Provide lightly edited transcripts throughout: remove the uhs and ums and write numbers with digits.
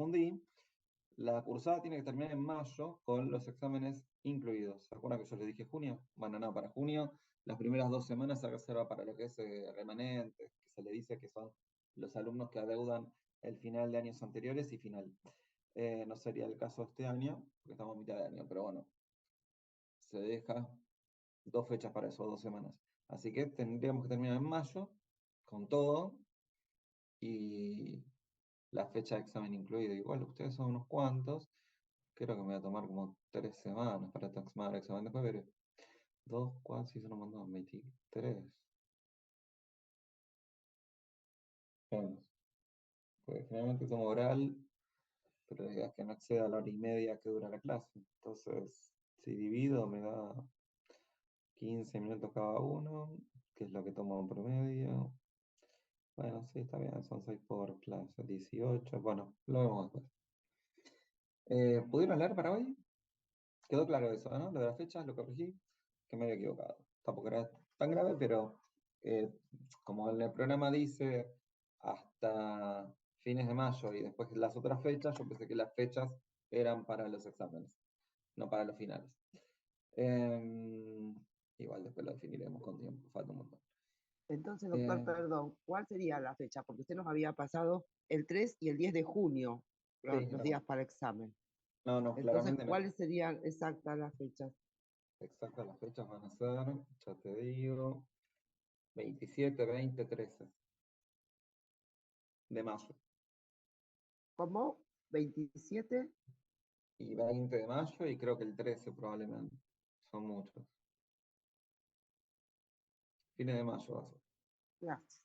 confundí. La cursada tiene que terminar en mayo con los exámenes incluidos. ¿Se acuerdan que yo les dije junio? Bueno, no, para junio, las primeras 2 semanas se reserva para lo que es remanentes, que se le dice que son los alumnos que adeudan el final de años anteriores y final. No sería el caso este año, porque estamos a mitad de año, pero bueno, se deja 2 fechas para eso, 2 semanas. Así que tendríamos que terminar en mayo con todo y la fecha de examen incluida. Igual ustedes son unos cuantos. Creo que me voy a tomar como 3 semanas para tomar el examen. Después veré. 2, 4, si se lo mandó 23. Menos. Porque generalmente tomo oral, pero la idea es que no exceda la hora y media que dura la clase. Entonces, si divido, me da 15 minutos cada uno, que es lo que tomo en promedio. Bueno, sí, está bien, son 6 por clase, 18. Bueno, lo vemos después. ¿Pudieron leer para hoy? Quedó claro eso, ¿no? Lo de las fechas, lo corregí, que me había equivocado. Tampoco era tan grave, pero eh, como en el programa dice hasta fines de mayo y después las otras fechas, yo pensé que las fechas eran para los exámenes, no para los finales. Igual después lo definiremos con tiempo, falta un montón. Entonces, doctor, perdón, ¿cuál sería la fecha? Porque usted nos había pasado el 3 y el 10 de junio, Sí, los no, días para examen. no, Entonces, claramente no. ¿cuáles serían exactas las fechas? Exactas las fechas van a ser, ya te digo, 27, 20, 13 de mayo. ¿Cómo? ¿27? Y 20 de mayo y creo que el 13 probablemente. Son muchos. Fines de mayo va a ser. Gracias.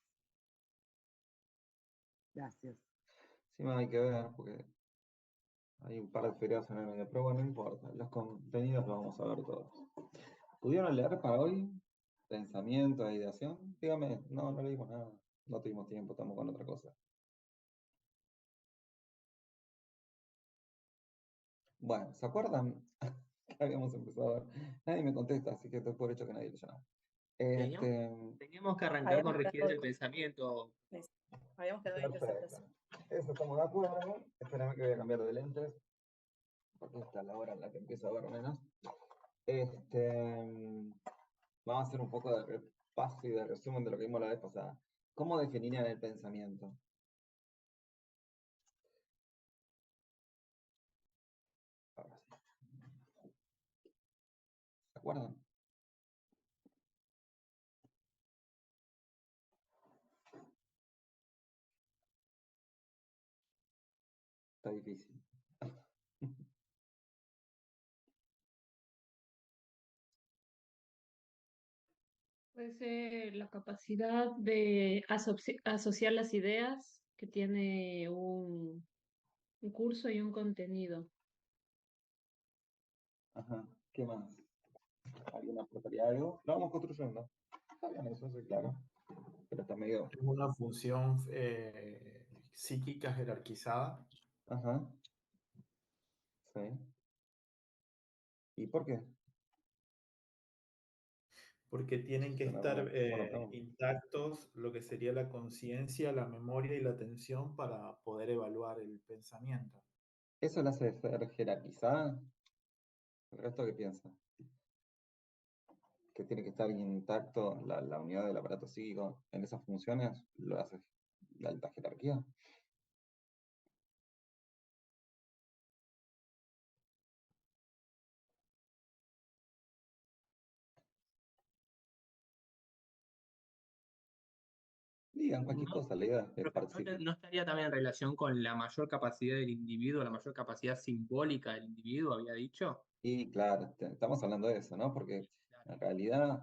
Gracias. Encima hay que ver porque hay un par de feriados en el medio, pero bueno, no importa. Los contenidos los vamos a ver todos. ¿Pudieron leer para hoy? ¿Pensamiento, ideación? Dígame, no, no leímos nada. No tuvimos tiempo, estamos con otra cosa. Bueno, ¿se acuerdan? Que habíamos empezado a ver. Nadie me contesta, así que estoy por hecho que nadie lo llama. Teníamos que arrancar con rigidez el pensamiento. Habíamos quedado en Perfecto. Eso estamos de acuerdo. Espérame que voy a cambiar de lentes. Porque esta es la hora en la que empiezo a ver menos. Vamos a hacer un poco de repaso y de resumen de lo que vimos la vez pasada. ¿Cómo definirían el pensamiento? Ahora sí. ¿Se acuerdan? Está difícil. Puede ser la capacidad de asociar las ideas que tiene un curso y un contenido. Ajá. ¿Qué más? ¿Alguien aportaría algo? Lo vamos construyendo. Está bien eso, sí, claro. Pero está medio... Es una función psíquica jerarquizada. Ajá. Sí. ¿Y por qué? Porque tienen que Suena estar como buena pregunta. intactos lo que sería la conciencia, la memoria y la atención para poder evaluar el pensamiento. ¿Eso lo hace ser jerarquizada? ¿El resto qué piensa? ¿Que tiene que estar intacto la unidad del aparato psíquico en esas funciones? ¿Lo hace de alta jerarquía? Digan cualquier cosa, la idea es que participen. ¿No estaría también en relación con la mayor capacidad del individuo, la mayor capacidad simbólica del individuo, había dicho? Y claro, estamos hablando de eso, ¿no? Porque en realidad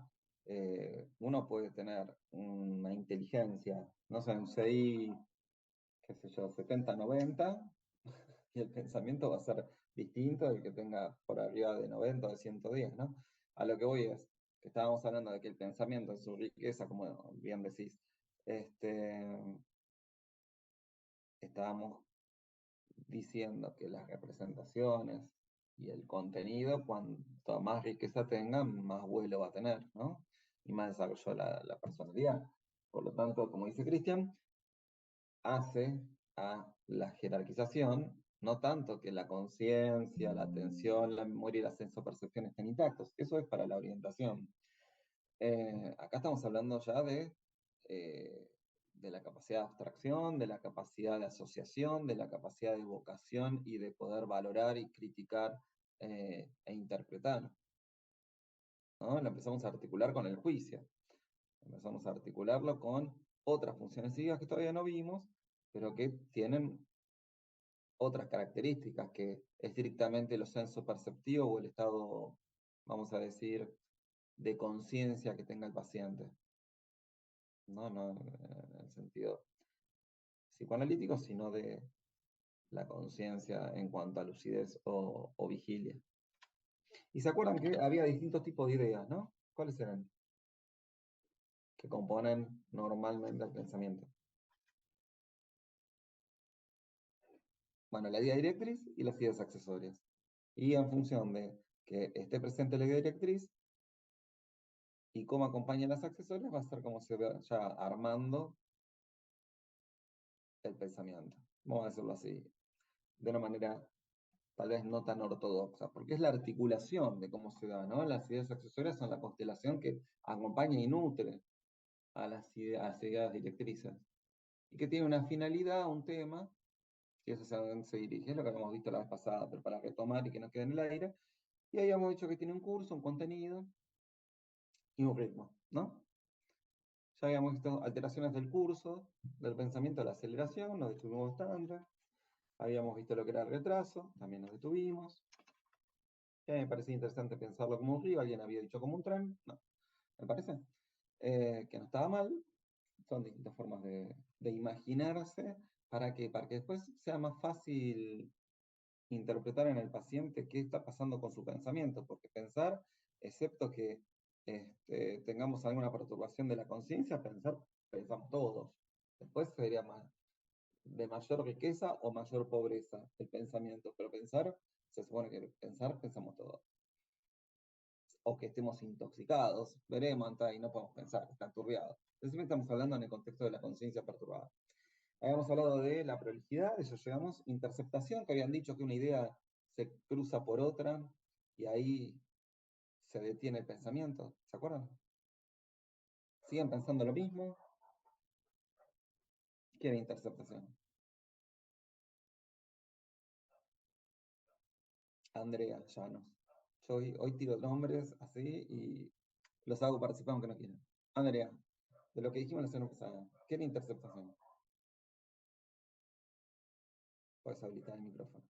uno puede tener una inteligencia, no sé, un CI, qué sé yo, 70, 90, y el pensamiento va a ser distinto del que tenga por arriba de 90 o de 110, ¿no? A lo que voy es que estábamos hablando de que el pensamiento en su riqueza, como bien decís, estábamos diciendo que las representaciones y el contenido, cuanto más riqueza tenga, más vuelo va a tener, ¿no? Y más desarrollo la personalidad. Por lo tanto, como dice Cristian, hace a la jerarquización No tanto que la conciencia, la atención, la memoria y la sensopercepción estén intactos. Eso es para la orientación. Acá estamos hablando ya de la capacidad de abstracción, de la capacidad de asociación, de la capacidad de evocación y de poder valorar y criticar e interpretar, ¿no? Lo empezamos a articular con el juicio. Empezamos a articularlo con otras funciones psíquicas que todavía no vimos, pero que tienen otras características que estrictamente lo senso-perceptivo o el estado, vamos a decir, de conciencia que tenga el paciente. No en el sentido psicoanalítico, sino de la conciencia en cuanto a lucidez o vigilia. Y se acuerdan que había distintos tipos de ideas, ¿no? ¿Cuáles eran? Que componen normalmente el pensamiento. Bueno, la idea directriz y las ideas accesorias. Y en función de que esté presente la idea directriz y cómo acompañan las accesorias, va a ser como se vaya armando el pensamiento. Vamos a decirlo así, de una manera tal vez no tan ortodoxa, porque es la articulación de cómo se da, ¿no? Las ideas accesorias son la constelación que acompaña y nutre a las ideas directrices, y que tiene una finalidad, un tema, y eso es a donde se dirige, es lo que habíamos visto la vez pasada, pero para retomar y que no quede en el aire, y habíamos dicho que tiene un curso, un contenido y un ritmo, ¿no? Ya habíamos visto alteraciones del curso, del pensamiento, de la aceleración, nos detuvimos bastante. Habíamos visto lo que era el retraso, también nos detuvimos. Me parecía interesante pensarlo como un río, alguien había dicho como un tren, no, me parece que no estaba mal. Son distintas formas de imaginarse para que después sea más fácil interpretar en el paciente qué está pasando con su pensamiento, porque pensar, excepto que tengamos alguna perturbación de la conciencia, pensamos todos. Después sería de mayor riqueza o mayor pobreza el pensamiento, pero pensar, se supone que pensamos todos. O que estemos intoxicados, veremos, y no podemos pensar, está turbiado. Entonces estamos hablando en el contexto de la conciencia perturbada. Habíamos hablado de la prolijidad, eso llegamos, interceptación, que habían dicho que una idea se cruza por otra y ahí se detiene el pensamiento, ¿se acuerdan? ¿Siguen pensando lo mismo? ¿Qué era interceptación? Andrea Llanos. Yo hoy tiro nombres así y los hago participar aunque no quieran. Andrea, de lo que dijimos la semana pasada, ¿qué era interceptación? Puedes habilitar el micrófono.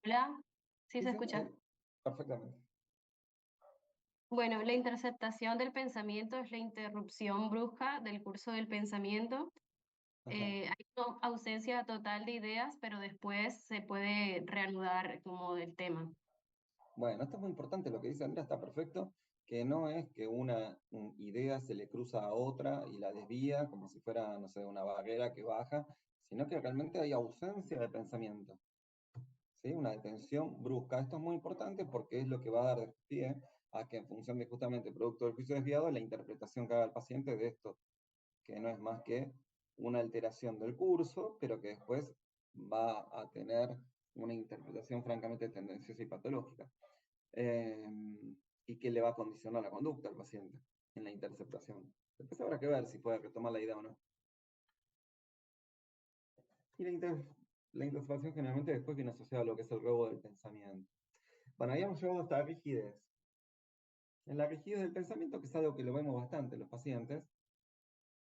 Hola, ¿sí se Sí, escucha? perfectamente. Bueno, la interceptación del pensamiento es la interrupción brusca del curso del pensamiento. Ajá. Hay una ausencia total de ideas, pero después se puede reanudar como el tema. Bueno, esto es muy importante, lo que dice Andrea está perfecto, que no es que una idea se le cruza a otra y la desvía como si fuera, no sé, una barrera que baja, sino que realmente hay ausencia de pensamiento, ¿sí? Una detención brusca. Esto es muy importante porque es lo que va a dar pie a que en función de justamente producto del juicio desviado, la interpretación que haga el paciente de esto, que no es más que una alteración del curso, pero que después va a tener una interpretación francamente tendenciosa y patológica. Y que le va a condicionar la conducta al paciente en la interceptación. Después habrá que ver si puede retomar la idea o no. Y la interceptación generalmente después viene asociada a lo que es el robo del pensamiento. Bueno, habíamos llegado hasta la rigidez. En la rigidez del pensamiento, que es algo que lo vemos bastante en los pacientes,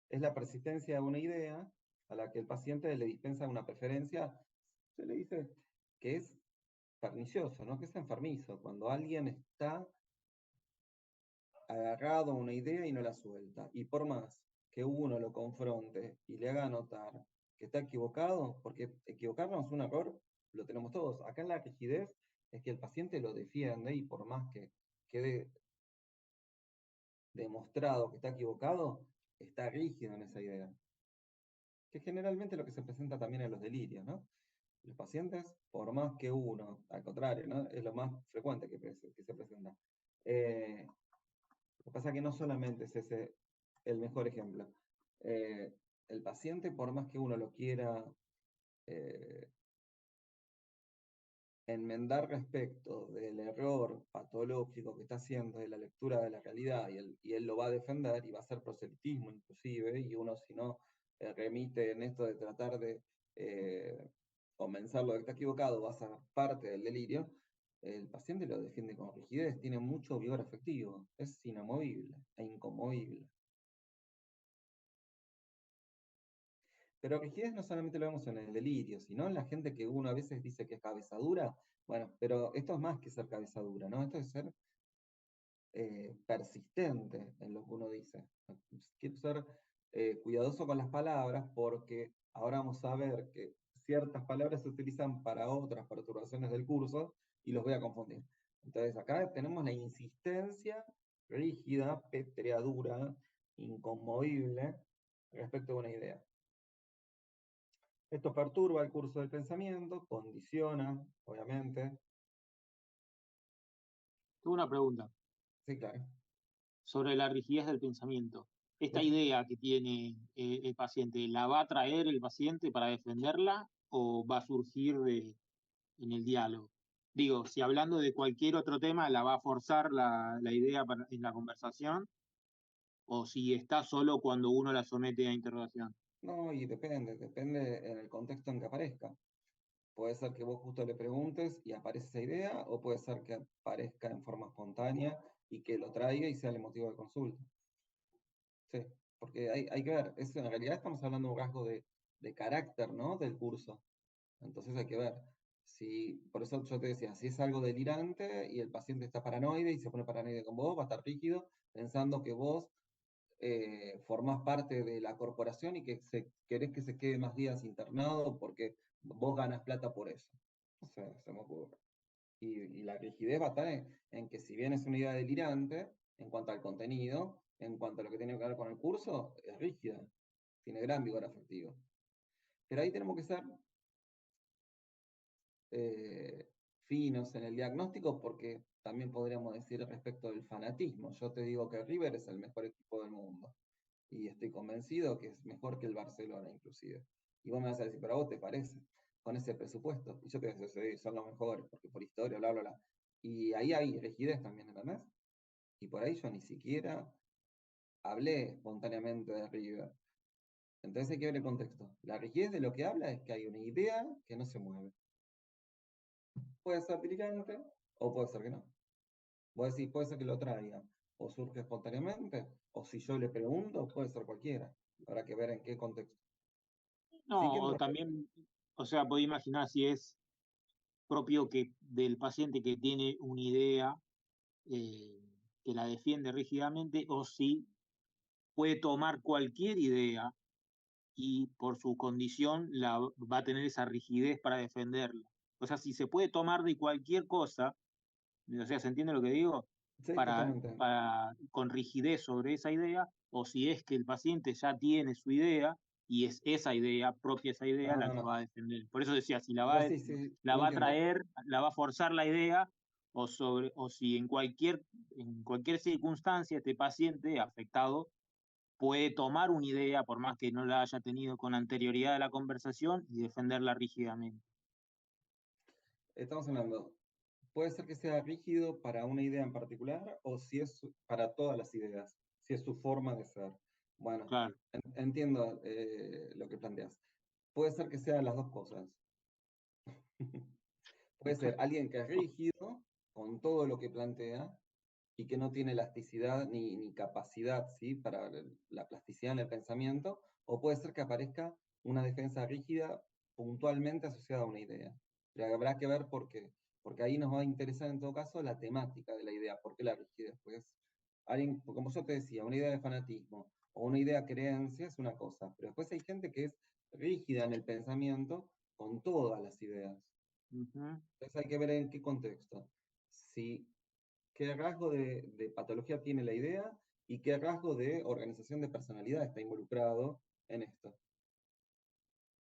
es la persistencia de una idea a la que el paciente le dispensa una preferencia, se le dice que es pernicioso, ¿no? Que es enfermizo. Cuando alguien está agarrado a una idea y no la suelta. Y por más que uno lo confronte y le haga notar que está equivocado, porque equivocarnos es un error, lo tenemos todos. Acá en la rigidez es que el paciente lo defiende y por más que quede demostrado que está equivocado, está rígido en esa idea. Que generalmente es lo que se presenta también en los delirios, ¿no? Los pacientes, por más que uno, al contrario, ¿no? Es lo más frecuente que se presenta. Lo que pasa es que no solamente es ese el mejor ejemplo. El paciente, por más que uno lo quiera enmendar respecto del error patológico que está haciendo de la lectura de la realidad, y él lo va a defender y va a hacer proselitismo inclusive, y uno si no remite en esto de tratar de convencerlo de que está equivocado, va a ser parte del delirio, el paciente lo defiende con rigidez, tiene mucho vigor afectivo, es inamovible e inconmovible. Pero rigidez no solamente lo vemos en el delirio, sino en la gente que uno a veces dice que es cabeza dura. Bueno, pero esto es más que ser cabeza dura, ¿no? Esto es ser persistente en lo que uno dice. Quiero ser cuidadoso con las palabras porque ahora vamos a ver que ciertas palabras se utilizan para otras perturbaciones del curso y los voy a confundir. Entonces acá tenemos la insistencia rígida, pétrea, dura, inconmovible respecto a una idea. Esto perturba el curso del pensamiento, condiciona, obviamente. Tengo una pregunta Sí, claro. sobre la rigidez del pensamiento. Esta Sí. idea que tiene el paciente, ¿la va a traer el paciente para defenderla o va a surgir en el diálogo? Digo, si hablando de cualquier otro tema, ¿la va a forzar la idea en la conversación? ¿O si está solo cuando uno la somete a interrogación? No, y depende en el contexto en que aparezca. Puede ser que vos justo le preguntes y aparece esa idea, o puede ser que aparezca en forma espontánea y que lo traiga y sea el motivo de consulta. Sí, porque hay que ver, eso en realidad estamos hablando de un rasgo de carácter, ¿no? Del curso. Entonces hay que ver. Por eso yo te decía, si es algo delirante y el paciente está paranoide y se pone paranoide con vos, va a estar rígido pensando que vos formás parte de la corporación y que querés que se quede más días internado porque vos ganas plata por eso. No sé, se me ocurre. Y la rigidez va a estar en que si bien es una idea delirante, en cuanto al contenido, en cuanto a lo que tiene que ver con el curso, es rígida, tiene gran vigor afectivo. Pero ahí tenemos que ser finos en el diagnóstico porque también podríamos decir respecto del fanatismo. Yo te digo que River es el mejor equipo del mundo y estoy convencido que es mejor que el Barcelona inclusive. Y vos me vas a decir, pero a vos te parece, con ese presupuesto. Y yo te voy a decir, son los mejores, porque por historia, bla, bla, bla. Y ahí hay rigidez también, ¿entendés? Y por ahí yo ni siquiera hablé espontáneamente de River. Entonces hay que ver el contexto. La rigidez de lo que habla es que hay una idea que no se mueve. Puede ser delirante o puede ser que no. Vos decís, puede ser que lo traiga, o surge espontáneamente, o si yo le pregunto, puede ser cualquiera. Habrá que ver en qué contexto. Sí, No, o también, o sea, podés imaginar si es propio del paciente que tiene una idea que la defiende rígidamente, o si puede tomar cualquier idea y por su condición va a tener esa rigidez para defenderla. O sea, si se puede tomar de cualquier cosa, o sea, ¿se entiende lo que digo? sí, totalmente. Con rigidez sobre esa idea, o si es que el paciente ya tiene su idea y es esa idea, propia esa idea, la que va a defender. Por eso decía, si la va a traer, la va a forzar la idea, o si en cualquier circunstancia este paciente afectado puede tomar una idea, por más que no la haya tenido con anterioridad a la conversación, y defenderla rígidamente. Estamos hablando, puede ser que sea rígido para una idea en particular o si es para todas las ideas, si es su forma de ser. Bueno, claro. Entiendo lo que planteas. Puede ser que sean las dos cosas. Puede ser alguien que es rígido con todo lo que plantea y que no tiene elasticidad ni capacidad, ¿sí?, para la plasticidad en el pensamiento, o puede ser que aparezca una defensa rígida puntualmente asociada a una idea. Pero habrá que ver por qué, porque ahí nos va a interesar en todo caso la temática de la idea, por qué la rigidez. Pues alguien, como yo te decía, una idea de fanatismo o una idea de creencia es una cosa, pero después hay gente que es rígida en el pensamiento con todas las ideas. Entonces hay que ver en qué contexto. ¿Qué rasgo de patología tiene la idea y qué rasgo de organización de personalidad está involucrado en esto?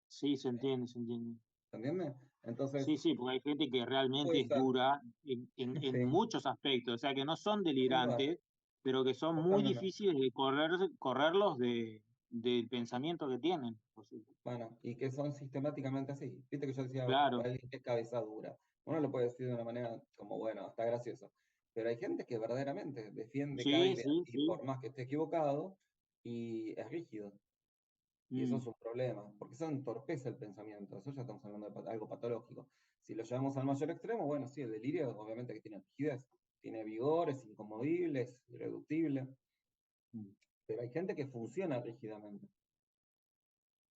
Sí, se entiende, se entiende. ¿Se entiende? Entonces, Sí, porque hay gente que realmente puede es ser, dura en sí, muchos aspectos, o sea, que no son sin duda, delirantes, pero que son muy totalmente. difíciles de correrlos del pensamiento que tienen. Bueno, y que son sistemáticamente así. Viste que yo decía, Claro, alguien que es cabeza dura. Uno lo puede decir de una manera como, bueno, está gracioso. Pero hay gente que verdaderamente defiende cada sí, idea, sí, y sí. por más que esté equivocado, y es rígido. Y eso Mm, es un problema, porque eso entorpece el pensamiento. Eso ya estamos hablando de algo patológico. Si lo llevamos al mayor extremo, bueno, sí, el delirio obviamente que tiene rigidez, tiene vigor, es inconmovible, es irreductible. mm, Pero hay gente que funciona rígidamente.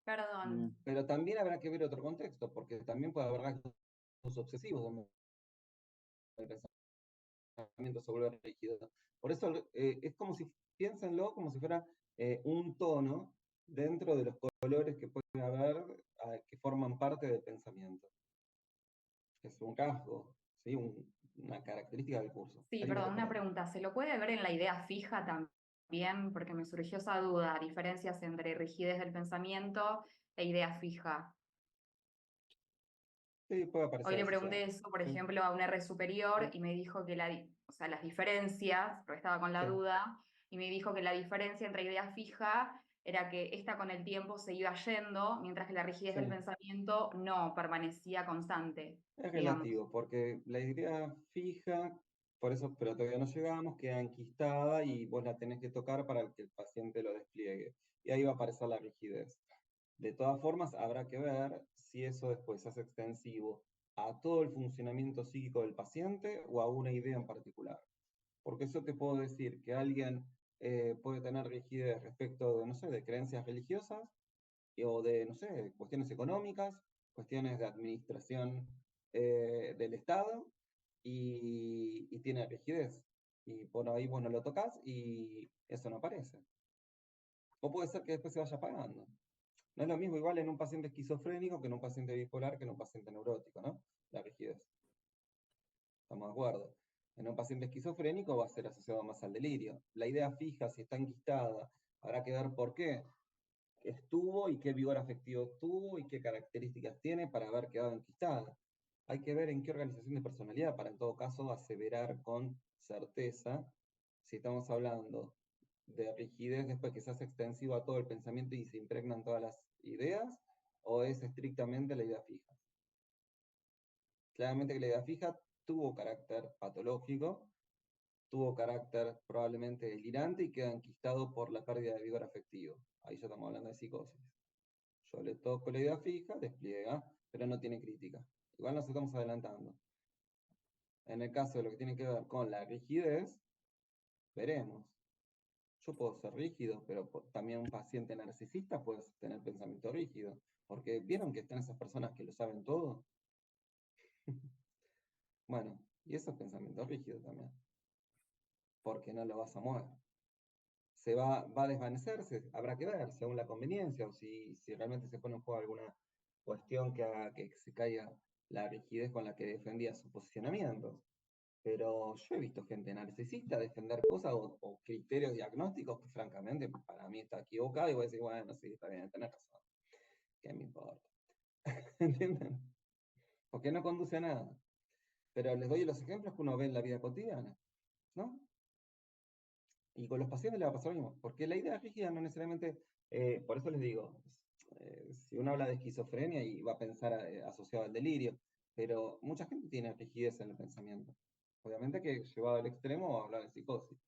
Perdón. bien. Pero también habrá que ver otro contexto, porque también puede haber rasgos obsesivos donde el pensamiento se vuelve rígido. Por eso es como si, piénsenlo como si fuera un tono dentro de los colores que puede haber que forman parte del pensamiento. Es un rasgo, ¿sí? Una característica del curso. Sí, ¿Alguien perdón, quería una poner? pregunta. ¿Se lo puede ver en la idea fija también? Porque me surgió esa duda, diferencias entre rigidez del pensamiento e idea fija. Sí, puede Hoy aparecer le asociado. pregunté eso, por Sí, ejemplo, a un R superior sí, y me dijo que o sea, las diferencias, porque estaba con la sí, duda, y me dijo que la diferencia entre idea fija era que esta con el tiempo se iba yendo, mientras que la rigidez del sí. pensamiento no permanecía constante, Es digamos. relativo, porque la idea fija, por eso, pero todavía no llegamos, queda enquistada y vos la tenés que tocar para que el paciente lo despliegue. Y ahí va a aparecer la rigidez. De todas formas, habrá que ver si eso después se hace extensivo a todo el funcionamiento psíquico del paciente o a una idea en particular. Porque eso te puedo decir que alguien puede tener rigidez respecto de, no sé, de creencias religiosas o de, no sé, cuestiones económicas, cuestiones de administración del Estado y tiene rigidez. Y por ahí vos no lo tocas y eso no aparece. O puede ser que después se vaya apagando. No es lo mismo igual en un paciente esquizofrénico que en un paciente bipolar que en un paciente neurótico, ¿no? La rigidez. ¿Estamos de acuerdo? En un paciente esquizofrénico va a ser asociado más al delirio. La idea fija, si está enquistada, habrá que ver por qué estuvo y qué vigor afectivo tuvo y qué características tiene para haber quedado enquistada. Hay que ver en qué organización de personalidad para en todo caso aseverar con certeza si estamos hablando de rigidez después que se hace extensivo a todo el pensamiento y se impregnan todas las ideas o es estrictamente la idea fija. Claramente que la idea fija tuvo carácter patológico, tuvo carácter probablemente delirante y queda enquistado por la pérdida de vigor afectivo. Ahí ya estamos hablando de psicosis. Yo le toco la idea fija, despliega, pero no tiene crítica. Igual nos estamos adelantando. En el caso de lo que tiene que ver con la rigidez, veremos. Yo puedo ser rígido, pero también un paciente narcisista puede tener pensamiento rígido. Porque vieron que están esas personas que lo saben todo. Bueno, y eso es pensamiento rígido también. Porque no lo vas a mover. Va a desvanecerse, habrá que ver según la conveniencia o si realmente se pone en juego alguna cuestión que haga que se caiga la rigidez con la que defendía sus posicionamientos. Pero yo he visto gente narcisista defender cosas o criterios diagnósticos que francamente para mí está equivocado y voy a decir, bueno, sí, está bien, tenés razón. ¿Qué me importa? ¿Entienden? Porque no conduce a nada. Pero les doy los ejemplos que uno ve en la vida cotidiana, ¿no? Y con los pacientes le va a pasar lo mismo, porque la idea rígida no necesariamente, por eso les digo, si uno habla de esquizofrenia y va a pensar asociado al delirio, pero mucha gente tiene rigidez en el pensamiento. Obviamente que llevado al extremo va a hablar de psicosis,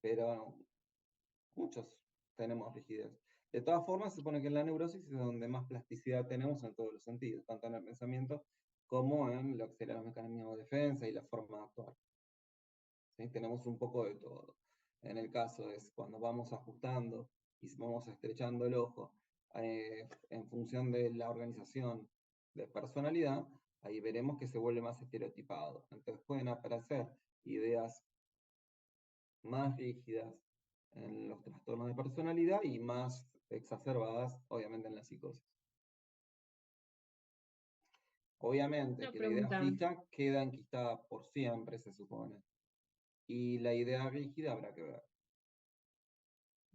pero muchos tenemos rigidez. De todas formas, se supone que en la neurosis es donde más plasticidad tenemos en todos los sentidos, tanto en el pensamiento como en lo que serían los mecanismos de defensa y la forma de actuar. ¿Sí? Tenemos un poco de todo. En el caso es cuando vamos ajustando y vamos estrechando el ojo en función de la organización de personalidad, ahí veremos que se vuelve más estereotipado. Entonces pueden aparecer ideas más rígidas en los trastornos de personalidad y más exacerbadas, obviamente, en la psicosis. Obviamente Una que la idea pregunta. fija queda enquistada por siempre, se supone. Y la idea rígida habrá que ver.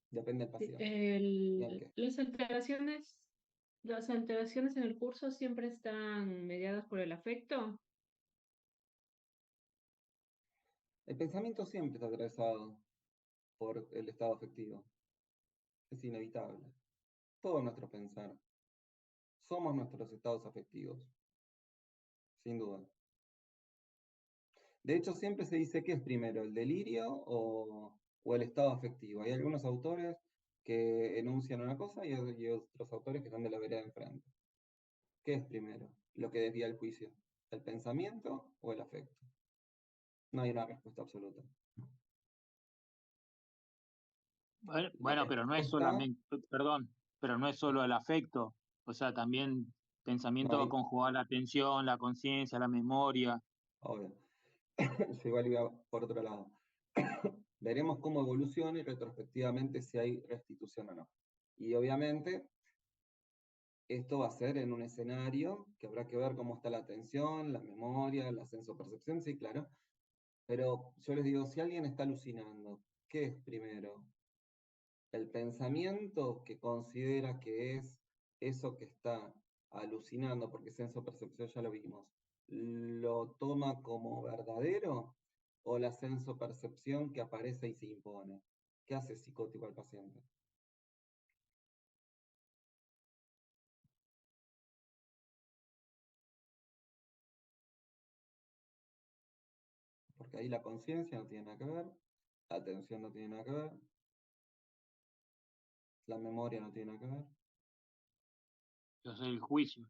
Depende del paciente. ¿Bien qué? Las alteraciones ¿Las alteraciones en el curso siempre están mediadas por el afecto? El pensamiento siempre está atravesado por el estado afectivo. Es inevitable. Todo nuestro pensar. Somos nuestros estados afectivos. Sin duda. De hecho, siempre se dice que es primero, el delirio o el estado afectivo. Hay algunos autores que enuncian una cosa y otros autores que están de la vereda enfrente. ¿Qué es primero? Lo que desvía el juicio. ¿El pensamiento o el afecto? No hay una respuesta absoluta. Bueno, pero no es solamente, perdón, pero no es solo el afecto, o sea, también pensamiento va a conjugar la atención, la conciencia, la memoria. Obvio. Yo igual iba por otro lado. Veremos cómo evoluciona y retrospectivamente si hay restitución o no. Y obviamente esto va a ser en un escenario que habrá que ver cómo está la atención, la memoria, la sensopercepción, sí, claro. Pero yo les digo, si alguien está alucinando, ¿qué es primero? El pensamiento que considera que es eso que está alucinando, porque sensopercepción ya lo vimos, ¿lo toma como verdadero? ¿O la sensopercepción que aparece y se impone? ¿Qué hace psicótico al paciente? Porque ahí la conciencia no tiene nada que ver, la atención no tiene nada que ver, la memoria no tiene nada que ver. Yo soy el juicio.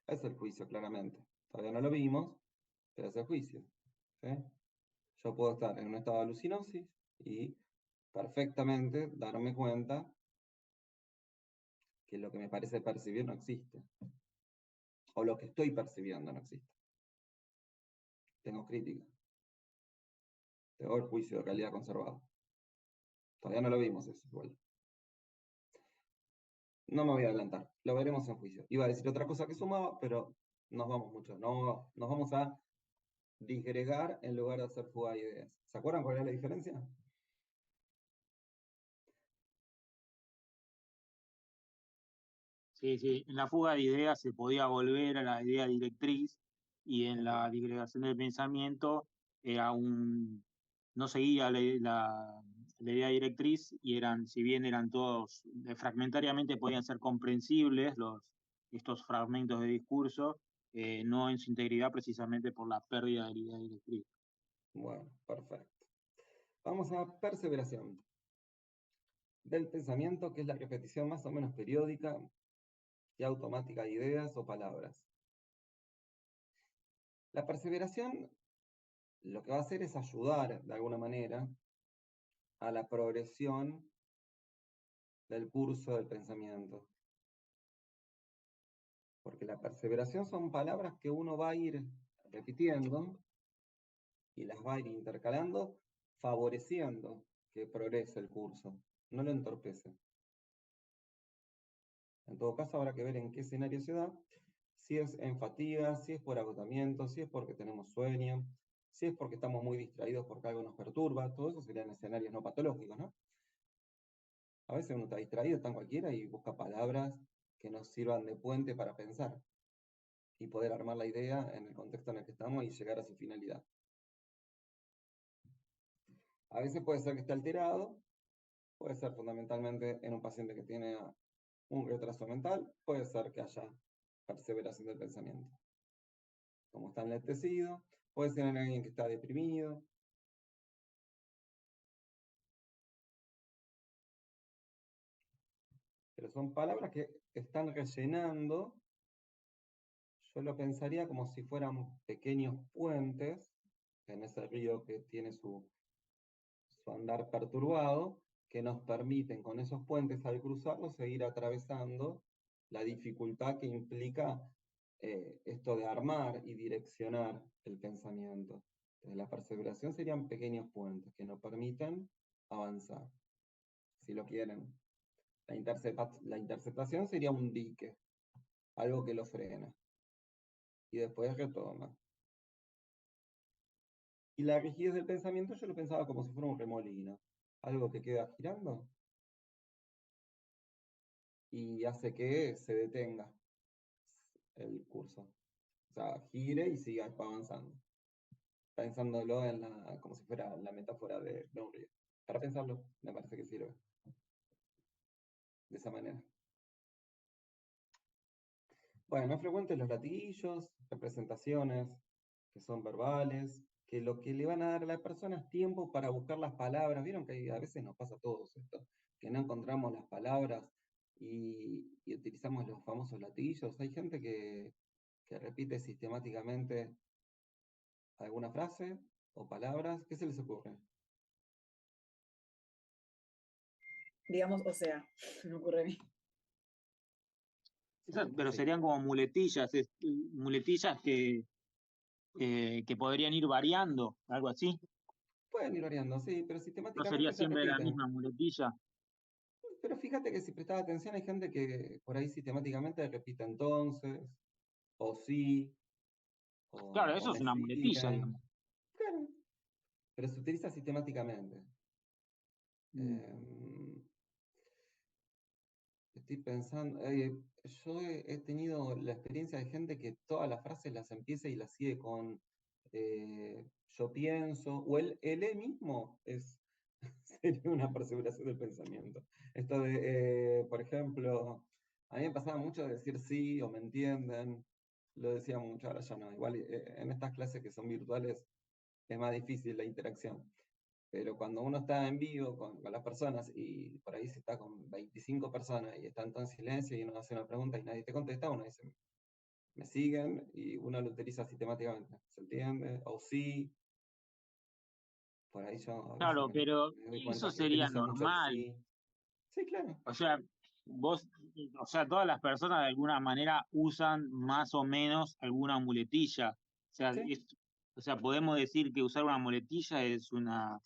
Es el juicio, claramente. Todavía no lo vimos, pero es el juicio. ¿Sí? Yo puedo estar en un estado de alucinosis y perfectamente darme cuenta que lo que me parece percibir no existe. O lo que estoy percibiendo no existe. Tengo crítica. Tengo el juicio de realidad conservado. Todavía no lo vimos eso igual. No me voy a adelantar. Lo veremos en juicio. Iba a decir otra cosa que sumaba, pero nos vamos mucho. No, nos vamos a disgregar en lugar de hacer fuga de ideas. ¿Se acuerdan cuál es la diferencia? Sí, sí. En la fuga de ideas se podía volver a la idea directriz y en la disgregación del pensamiento era no seguía la idea directriz y si bien eran todos, fragmentariamente podían ser comprensibles estos fragmentos de discurso, no en su integridad precisamente por la pérdida de la idea directriz. Bueno, perfecto. Vamos a perseveración del pensamiento, que es la repetición más o menos periódica y automática de ideas o palabras. La perseveración lo que va a hacer es ayudar de alguna manera a la progresión del curso del pensamiento. Porque la perseveración son palabras que uno va a ir repitiendo y las va a ir intercalando, favoreciendo que progrese el curso, no lo entorpece. En todo caso, habrá que ver en qué escenario se da, si es en fatiga, si es por agotamiento, si es porque tenemos sueño, si es porque estamos muy distraídos porque algo nos perturba, todo eso serían escenarios no patológicos, ¿no? A veces uno está distraído, está en cualquiera y busca palabras que nos sirvan de puente para pensar y poder armar la idea en el contexto en el que estamos y llegar a su finalidad. A veces puede ser que esté alterado, puede ser fundamentalmente en un paciente que tiene un retraso mental, puede ser que haya perseveración del pensamiento. Como está enlentecido, puede ser en alguien que está deprimido. Pero son palabras que están rellenando, yo lo pensaría como si fueran pequeños puentes en ese río que tiene su andar perturbado, que nos permiten con esos puentes al cruzarlos seguir atravesando la dificultad que implica esto de armar y direccionar el pensamiento. Entonces, la perseveración serían pequeños puentes que nos permiten avanzar, si lo quieren. La interceptación sería un dique, algo que lo frena, y después retoma. Y la rigidez del pensamiento yo lo pensaba como si fuera un remolino, algo que queda girando y hace que se detenga el curso. O sea, gire y siga avanzando. Pensándolo como si fuera la metáfora de un río. Para pensarlo, me parece que sirve. De esa manera. Bueno, es frecuente los latiguillos, representaciones que son verbales, que lo que le van a dar a la persona es tiempo para buscar las palabras. Vieron que a veces nos pasa a todos esto, que no encontramos las palabras y utilizamos los famosos latiguillos. Hay gente que repite sistemáticamente alguna frase o palabras. ¿Qué se les ocurre? Digamos, o sea, me ocurre a mí. Pero Sí. serían como muletillas, muletillas que podrían ir variando, algo así. Pueden ir variando, sí, pero No sistemáticamente sería ya siempre la repiten. misma muletilla. Pero fíjate que si prestás atención hay gente que por ahí sistemáticamente repite entonces, o sí, Claro, o eso es me una muletilla, siguen. digamos. Claro, pero se utiliza sistemáticamente. Estoy pensando, yo he tenido la experiencia de gente que todas las frases las empieza y las sigue con yo pienso, o el mismo sería una perseveración del pensamiento. Esto de, por ejemplo, a mí me pasaba mucho de decir sí o me entienden, lo decía mucho, ahora ya no. Igual en estas clases que son virtuales es más difícil la interacción. Pero cuando uno está en vivo con las personas y por ahí se está con 25 personas y están todo en silencio y uno hace una pregunta y nadie te contesta, uno dice, me siguen y uno lo utiliza sistemáticamente. ¿Se entiende? O sí. Por ahí yo a veces Claro, pero me doy eso cuenta que sería utilizo mucho el normal. sí. Sí, claro. O sea, todas las personas de alguna manera usan más o menos alguna muletilla. Sí. O sea, podemos decir que usar una muletilla es una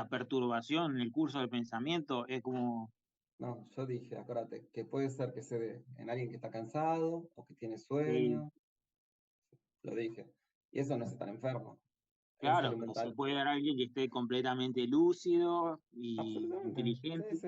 perturbación en el curso del pensamiento. Es como, No, yo dije, acuérdate, que puede ser que se dé en alguien que está cansado o que tiene sí, sueño. Lo dije. Y eso no es estar enfermo. Es claro, salud pero se mental. puede dar a alguien que esté completamente lúcido y Absolutamente. Sí, inteligente. sí.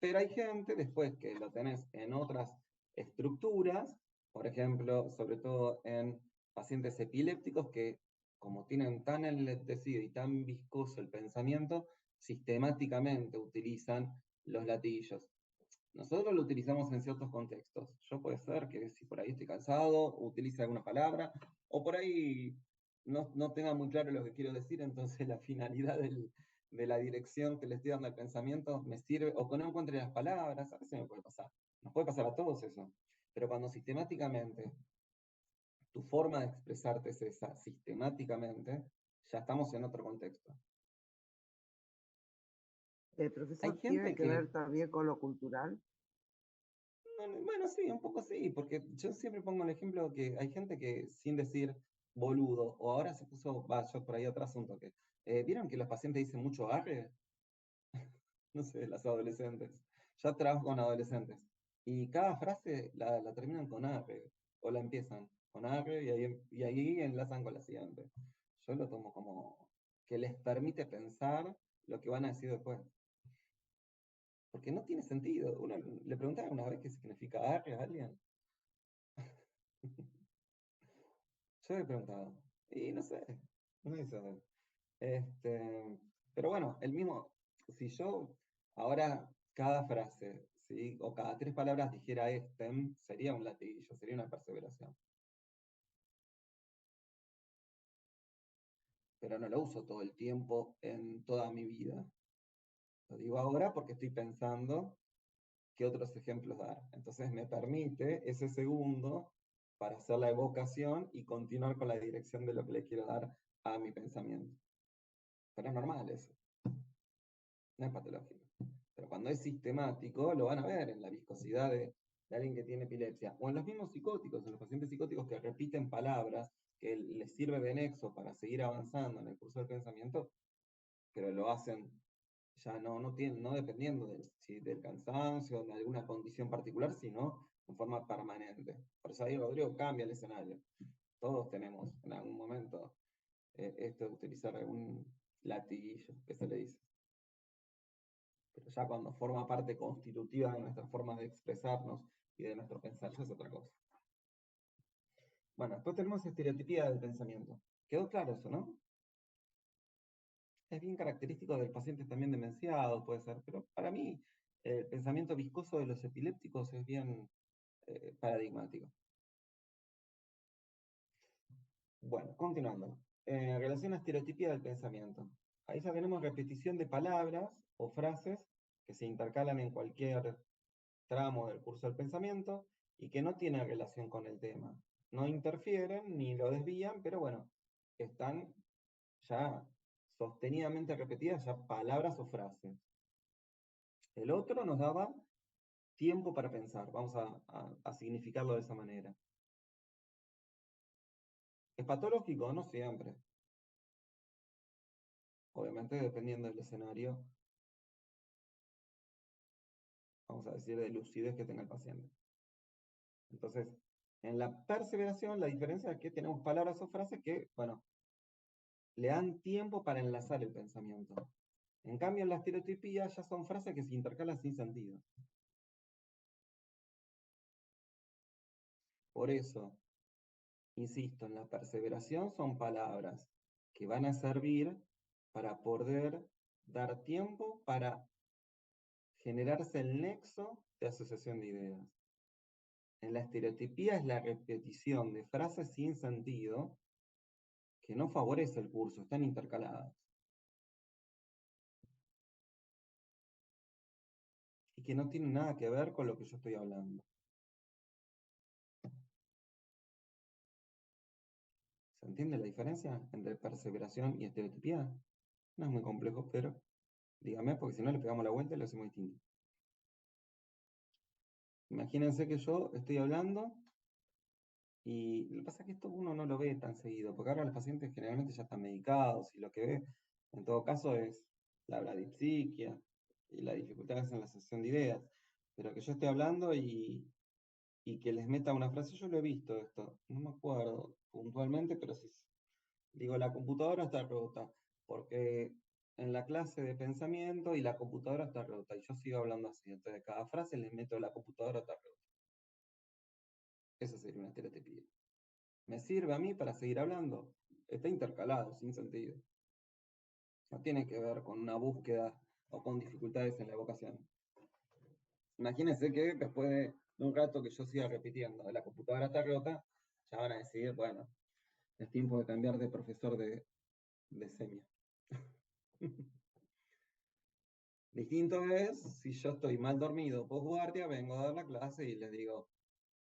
Pero hay gente después que lo tenés en otras estructuras, por ejemplo, sobre todo en pacientes epilépticos que como tienen tan enlentecido y tan viscoso el pensamiento, sistemáticamente utilizan los latillos. Nosotros lo utilizamos en ciertos contextos. Yo puede ser que si por ahí estoy cansado, utilice alguna palabra, o por ahí no tenga muy claro lo que quiero decir, entonces la finalidad de la dirección que le estoy dando al pensamiento me sirve, o que no encuentre las palabras, a veces me puede pasar. Nos puede pasar a todos eso. Pero cuando sistemáticamente tu forma de expresarte es esa, sistemáticamente, ya estamos en otro contexto. Hay Profesor, ¿tiene gente que que ver también con lo cultural? bueno, sí, un poco sí, porque yo siempre pongo el ejemplo que hay gente que sin decir boludo, o ahora se puso, yo por ahí otro asunto, que ¿vieron que los pacientes dicen mucho arre? No sé, las adolescentes. Ya trabajo con adolescentes. Y cada frase la terminan con arre, o la empiezan con arre y ahí enlazan con la siguiente. Yo lo tomo como que les permite pensar lo que van a decir después. Porque no tiene sentido. Uno le preguntaba una vez qué significa arre a alguien. Yo he preguntado. Y no sé. No sé saber. Pero bueno, el mismo. Si yo ahora cada frase, ¿sí? O cada 3 palabras dijera sería un latiguillo, sería una perseveración. Pero no lo uso todo el tiempo en toda mi vida. Lo digo ahora porque estoy pensando qué otros ejemplos dar. Entonces me permite ese segundo para hacer la evocación y continuar con la dirección de lo que le quiero dar a mi pensamiento. Pero es normal eso, no es patológico. Pero cuando es sistemático, lo van a ver en la viscosidad de alguien que tiene epilepsia. O en los mismos psicóticos, en los pacientes psicóticos que repiten palabras que les sirve de nexo para seguir avanzando en el curso del pensamiento, pero lo hacen ya no dependiendo del cansancio, de alguna condición particular, sino en forma permanente. Por eso ahí Rodrigo cambia el escenario. Todos tenemos en algún momento esto de utilizar algún latiguillo, que se le dice. Pero ya cuando forma parte constitutiva de nuestra forma de expresarnos y de nuestro pensar, ya es otra cosa. Bueno, después tenemos estereotipía del pensamiento. ¿Quedó claro eso, no? Es bien característico del paciente también demenciado, puede ser, pero para mí el pensamiento viscoso de los epilépticos es bien paradigmático. Bueno, continuando. En relación a estereotipía del pensamiento. Ahí ya tenemos repetición de palabras o frases que se intercalan en cualquier tramo del curso del pensamiento y que no tienen relación con el tema. No interfieren ni lo desvían, pero bueno, están ya sostenidamente repetidas ya palabras o frases. El otro nos daba tiempo para pensar, vamos a significarlo de esa manera. ¿Es patológico? No siempre. Obviamente dependiendo del escenario, vamos a decir, de lucidez que tenga el paciente. Entonces, en la perseveración, la diferencia es que tenemos palabras o frases que, bueno, le dan tiempo para enlazar el pensamiento. En cambio, en la estereotipía ya son frases que se intercalan sin sentido. Por eso, insisto, en la perseveración son palabras que van a servir para poder dar tiempo para generarse el nexo de asociación de ideas. En la estereotipía es la repetición de frases sin sentido que no favorece el curso, están intercaladas. Y que no tienen nada que ver con lo que yo estoy hablando. ¿Se entiende la diferencia entre perseveración y estereotipía? No es muy complejo, pero dígame, porque si no le pegamos la vuelta y lo hacemos distinto. Imagínense que yo estoy hablando y lo que pasa es que esto uno no lo ve tan seguido, porque ahora los pacientes generalmente ya están medicados y lo que ve en todo caso es la bradipsiquia y las dificultades en la asociación de ideas. Pero que yo esté hablando y que les meta una frase, yo lo he visto esto, no me acuerdo puntualmente, pero sí, digo, la computadora está rota, porque en la clase de pensamiento y la computadora está rota, y yo sigo hablando así, entonces cada frase les meto la computadora está rota. Esa sería una estereotipía. ¿Me sirve a mí para seguir hablando? Está intercalado, sin sentido. No tiene que ver con una búsqueda o con dificultades en la evocación. Imagínense que después de un rato que yo siga repitiendo, la computadora está rota, ya van a decir, bueno, es tiempo de cambiar de profesor de semia. Distinto es si yo estoy mal dormido postguardia, vengo a dar la clase y les digo,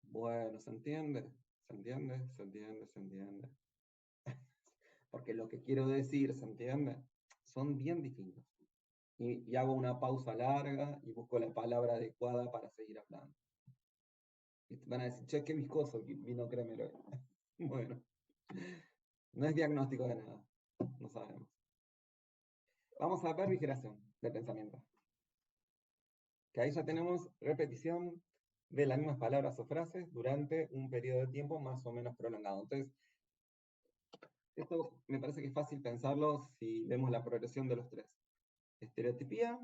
bueno, ¿se entiende? ¿Se entiende? ¿Se entiende? ¿Se entiende? Porque lo que quiero decir, ¿se entiende? Son bien distintos. Y hago una pausa larga y busco la palabra adecuada para seguir hablando. Y van a decir, che, qué viscoso vino crémelo. Bueno, no es diagnóstico de nada, no sabemos. Vamos a ver refrigeración de pensamiento. Que ahí ya tenemos repetición de las mismas palabras o frases durante un periodo de tiempo más o menos prolongado. Entonces, esto me parece que es fácil pensarlo si vemos la progresión de los tres. Estereotipía,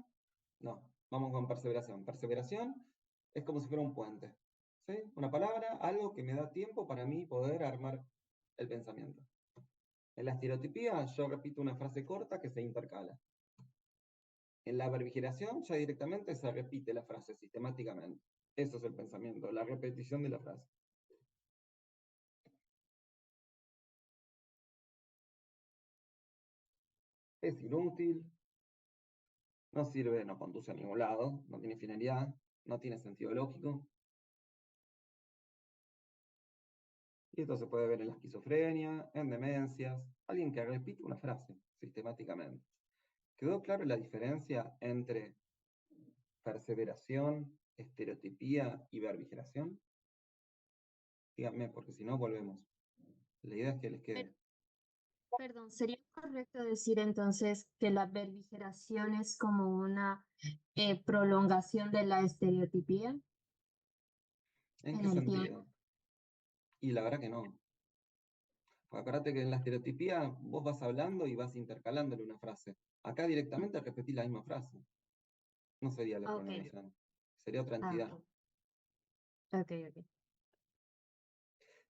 no, vamos con perseveración. Perseveración es como si fuera un puente. ¿Sí? Una palabra, algo que me da tiempo para mí poder armar el pensamiento. En la estereotipía yo repito una frase corta que se intercala. En la verbigeración ya directamente se repite la frase sistemáticamente. Eso es el pensamiento, la repetición de la frase. Es inútil, no sirve, no conduce a ningún lado, no tiene finalidad, no tiene sentido lógico. Y esto se puede ver en la esquizofrenia, en demencias, alguien que repite una frase sistemáticamente. ¿Quedó claro la diferencia entre perseveración, estereotipía y verbigeración? Díganme, porque si no volvemos. La idea es que les quede. Perdón, ¿sería correcto decir entonces que la verbigeración es como una prolongación de la estereotipía? ¿En qué sentido? Y la verdad que no. Porque acuérdate que en la estereotipía vos vas hablando y vas intercalándole una frase. Acá directamente repetís la misma frase. No sería la Ok. prolongación, sería otra Ah, entidad. ok, ok.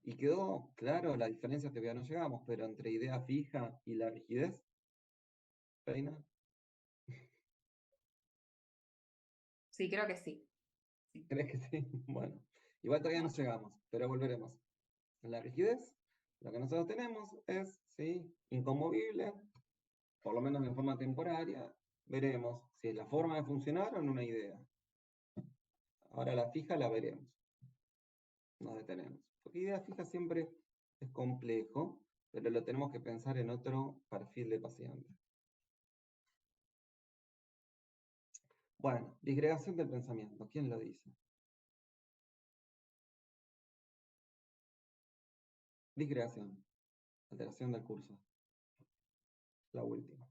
¿Y quedó claro la diferencia? Todavía no llegamos, pero entre idea fija y la rigidez, Reina. Sí, creo que sí. ¿Crees que sí? Bueno, igual todavía no llegamos, pero volveremos. En la rigidez, lo que nosotros tenemos es, ¿sí?, inconmovible, por lo menos en forma temporaria. Veremos si es la forma de funcionar o en una idea. Ahora la fija la veremos. Nos detenemos. Porque idea fija siempre es complejo, pero lo tenemos que pensar en otro perfil de paciente. Bueno, disgregación del pensamiento. ¿Quién lo dice? Disgregación. Alteración del curso. La última.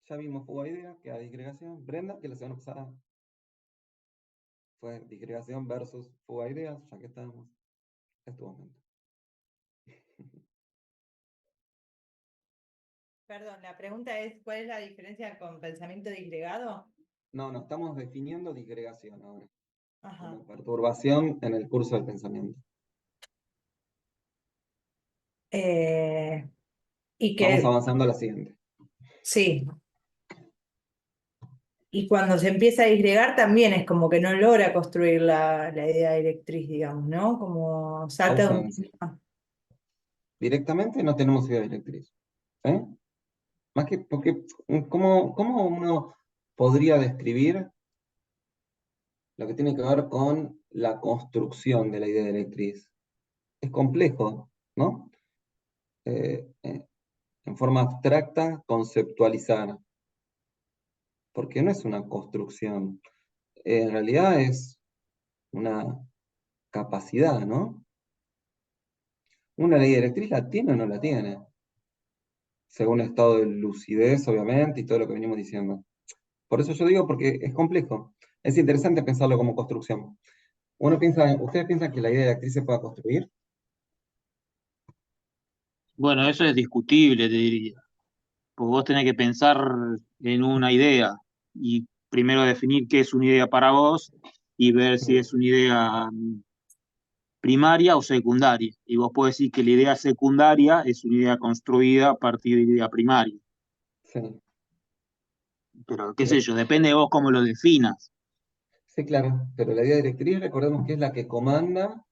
Ya vimos fuga de idea, que era disgregación. Brenda, que la semana pasada fue disgregación versus fuga de ideas, ya que estábamos. Es tu momento. Perdón, la pregunta es, ¿cuál es la diferencia con pensamiento disgregado? No, estamos definiendo disgregación ahora. Ajá. Como perturbación en el curso del pensamiento. Y Vamos que, avanzando a la siguiente. sí, y cuando se empieza a disgregar también es como que no logra construir la idea directriz, digamos, ¿no? Como salta de un Ausencia. Directamente no tenemos idea directriz. ¿Eh? Más que, porque, ¿cómo uno podría describir lo que tiene que ver con la construcción de la idea directriz? Es complejo, ¿no? En forma abstracta, conceptualizar. Porque no es una construcción. En realidad es una capacidad, ¿no? Una ley directriz la tiene o no la tiene, según el estado de lucidez, obviamente, y todo lo que venimos diciendo. Por eso yo digo, porque es complejo. Es interesante pensarlo como construcción. ¿Ustedes piensan que la idea directriz se pueda construir? Bueno, eso es discutible, te diría. Porque vos tenés que pensar en una idea y primero definir qué es una idea para vos y ver si es una idea primaria o secundaria. Y vos podés decir que la idea secundaria es una idea construida a partir de la idea primaria. Sí. Pero qué sé yo, depende de vos cómo lo definas. Sí, claro, pero la idea directriz, recordemos que es la que comanda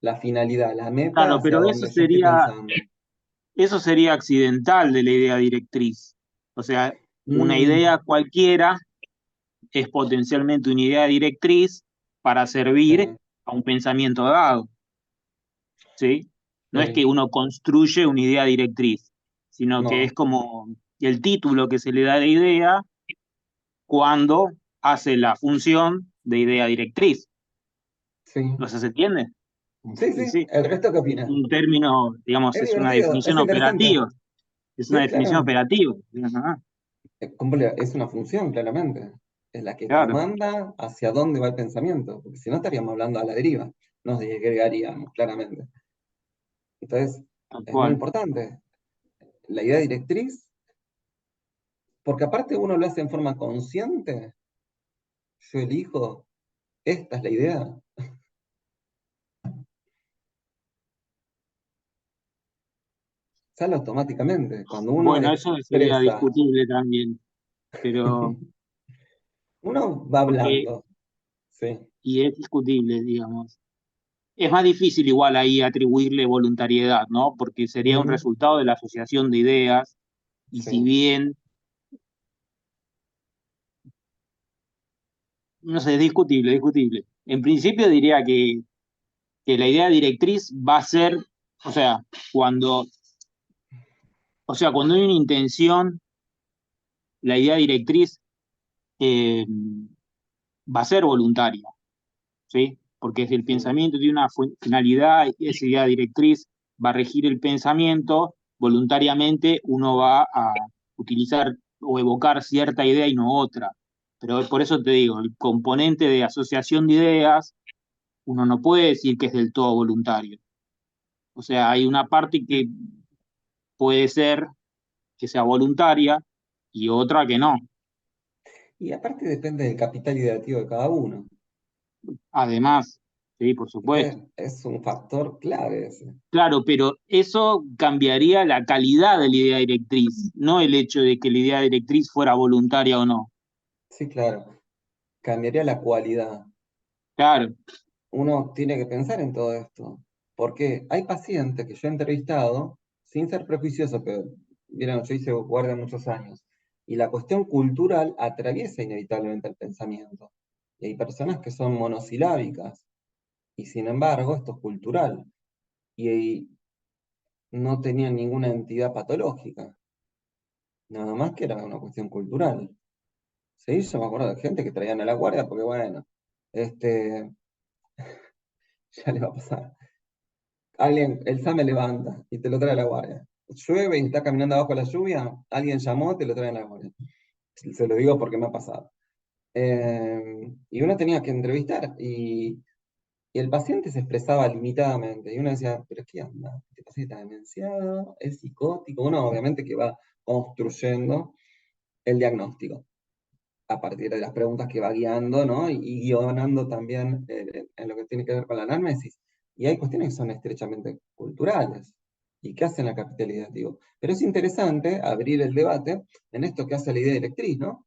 la finalidad, la meta Claro, hacia pero donde yo estoy pensando. eso sería accidental de la idea directriz. O sea, una Mm, idea cualquiera es potencialmente una idea directriz para servir sí, a un pensamiento dado. ¿Sí? No es que sí, uno construye una idea directriz, sino que es no, como el título que se le da a la idea cuando hace la función de idea directriz. sí. ¿No se entiende? Sí, Sí, sí, sí. ¿el resto qué Es opina? un término, digamos, Es es una divertido, definición es interesante. operativa. Es una Sí, definición claro. operativa. Ajá, Es una función, claramente. Es la que claro, comanda hacia dónde va el pensamiento, porque si no estaríamos hablando a la deriva, nos disgregaríamos, claramente. Entonces, tal es muy cual. importante. La idea directriz, porque aparte uno lo hace en forma consciente, yo elijo, esta es la idea. Sale automáticamente. Cuando uno Bueno, eso sería expresa, discutible también, pero uno va porque, hablando, sí. y es discutible, digamos. Es más difícil igual ahí atribuirle voluntariedad, ¿no? Porque sería un Ujú, resultado de la asociación de ideas, y si sí. bien, no sé, es discutible, discutible. En principio diría que la idea directriz va a ser, o sea, cuando, cuando hay una intención, la idea directriz eh, va a ser voluntaria, ¿sí? Porque si el Sí, pensamiento tiene una finalidad y esa idea directriz va a regir el pensamiento, voluntariamente uno va a utilizar o evocar cierta idea y no otra. Pero por eso te digo, el componente de asociación de ideas, uno no puede decir que es del todo voluntario. O sea, hay una parte que puede ser que sea voluntaria y otra que no. Y aparte depende del capital ideativo de cada uno. Además, sí, por supuesto. Es un factor clave ese. Claro, pero eso cambiaría la calidad de la idea directriz, no el hecho de que la idea directriz fuera voluntaria o no. Sí, claro. Cambiaría la cualidad. Claro. Uno tiene que pensar en todo esto. Porque hay pacientes que yo he entrevistado, sin ser prejuicioso, pero vieron, yo hice guardia muchos años, y la cuestión cultural atraviesa inevitablemente el pensamiento. Y hay personas que son monosilábicas, y sin embargo esto es cultural. Y no tenían ninguna entidad patológica. Nada más que era una cuestión cultural. Sí, yo me acuerdo de gente que traían a la guardia porque, bueno, ya le va a pasar. Alguien, el SAM me levanta y te lo trae a la guardia. Llueve y está caminando abajo de la lluvia, alguien llamó, te lo trae a la guardia. Se lo digo porque me ha pasado. Y uno tenía que entrevistar y el paciente se expresaba limitadamente. Y uno decía, ¿pero qué anda? ¿Este paciente está demenciado? ¿Es psicótico? Uno obviamente que va construyendo el diagnóstico a partir de las preguntas que va guiando, ¿no? Y guionando también en lo que tiene que ver con la anamnesis. Y hay cuestiones que son estrechamente culturales y que hacen la capital ideativo. Pero es interesante abrir el debate en esto que hace la idea directriz, ¿no?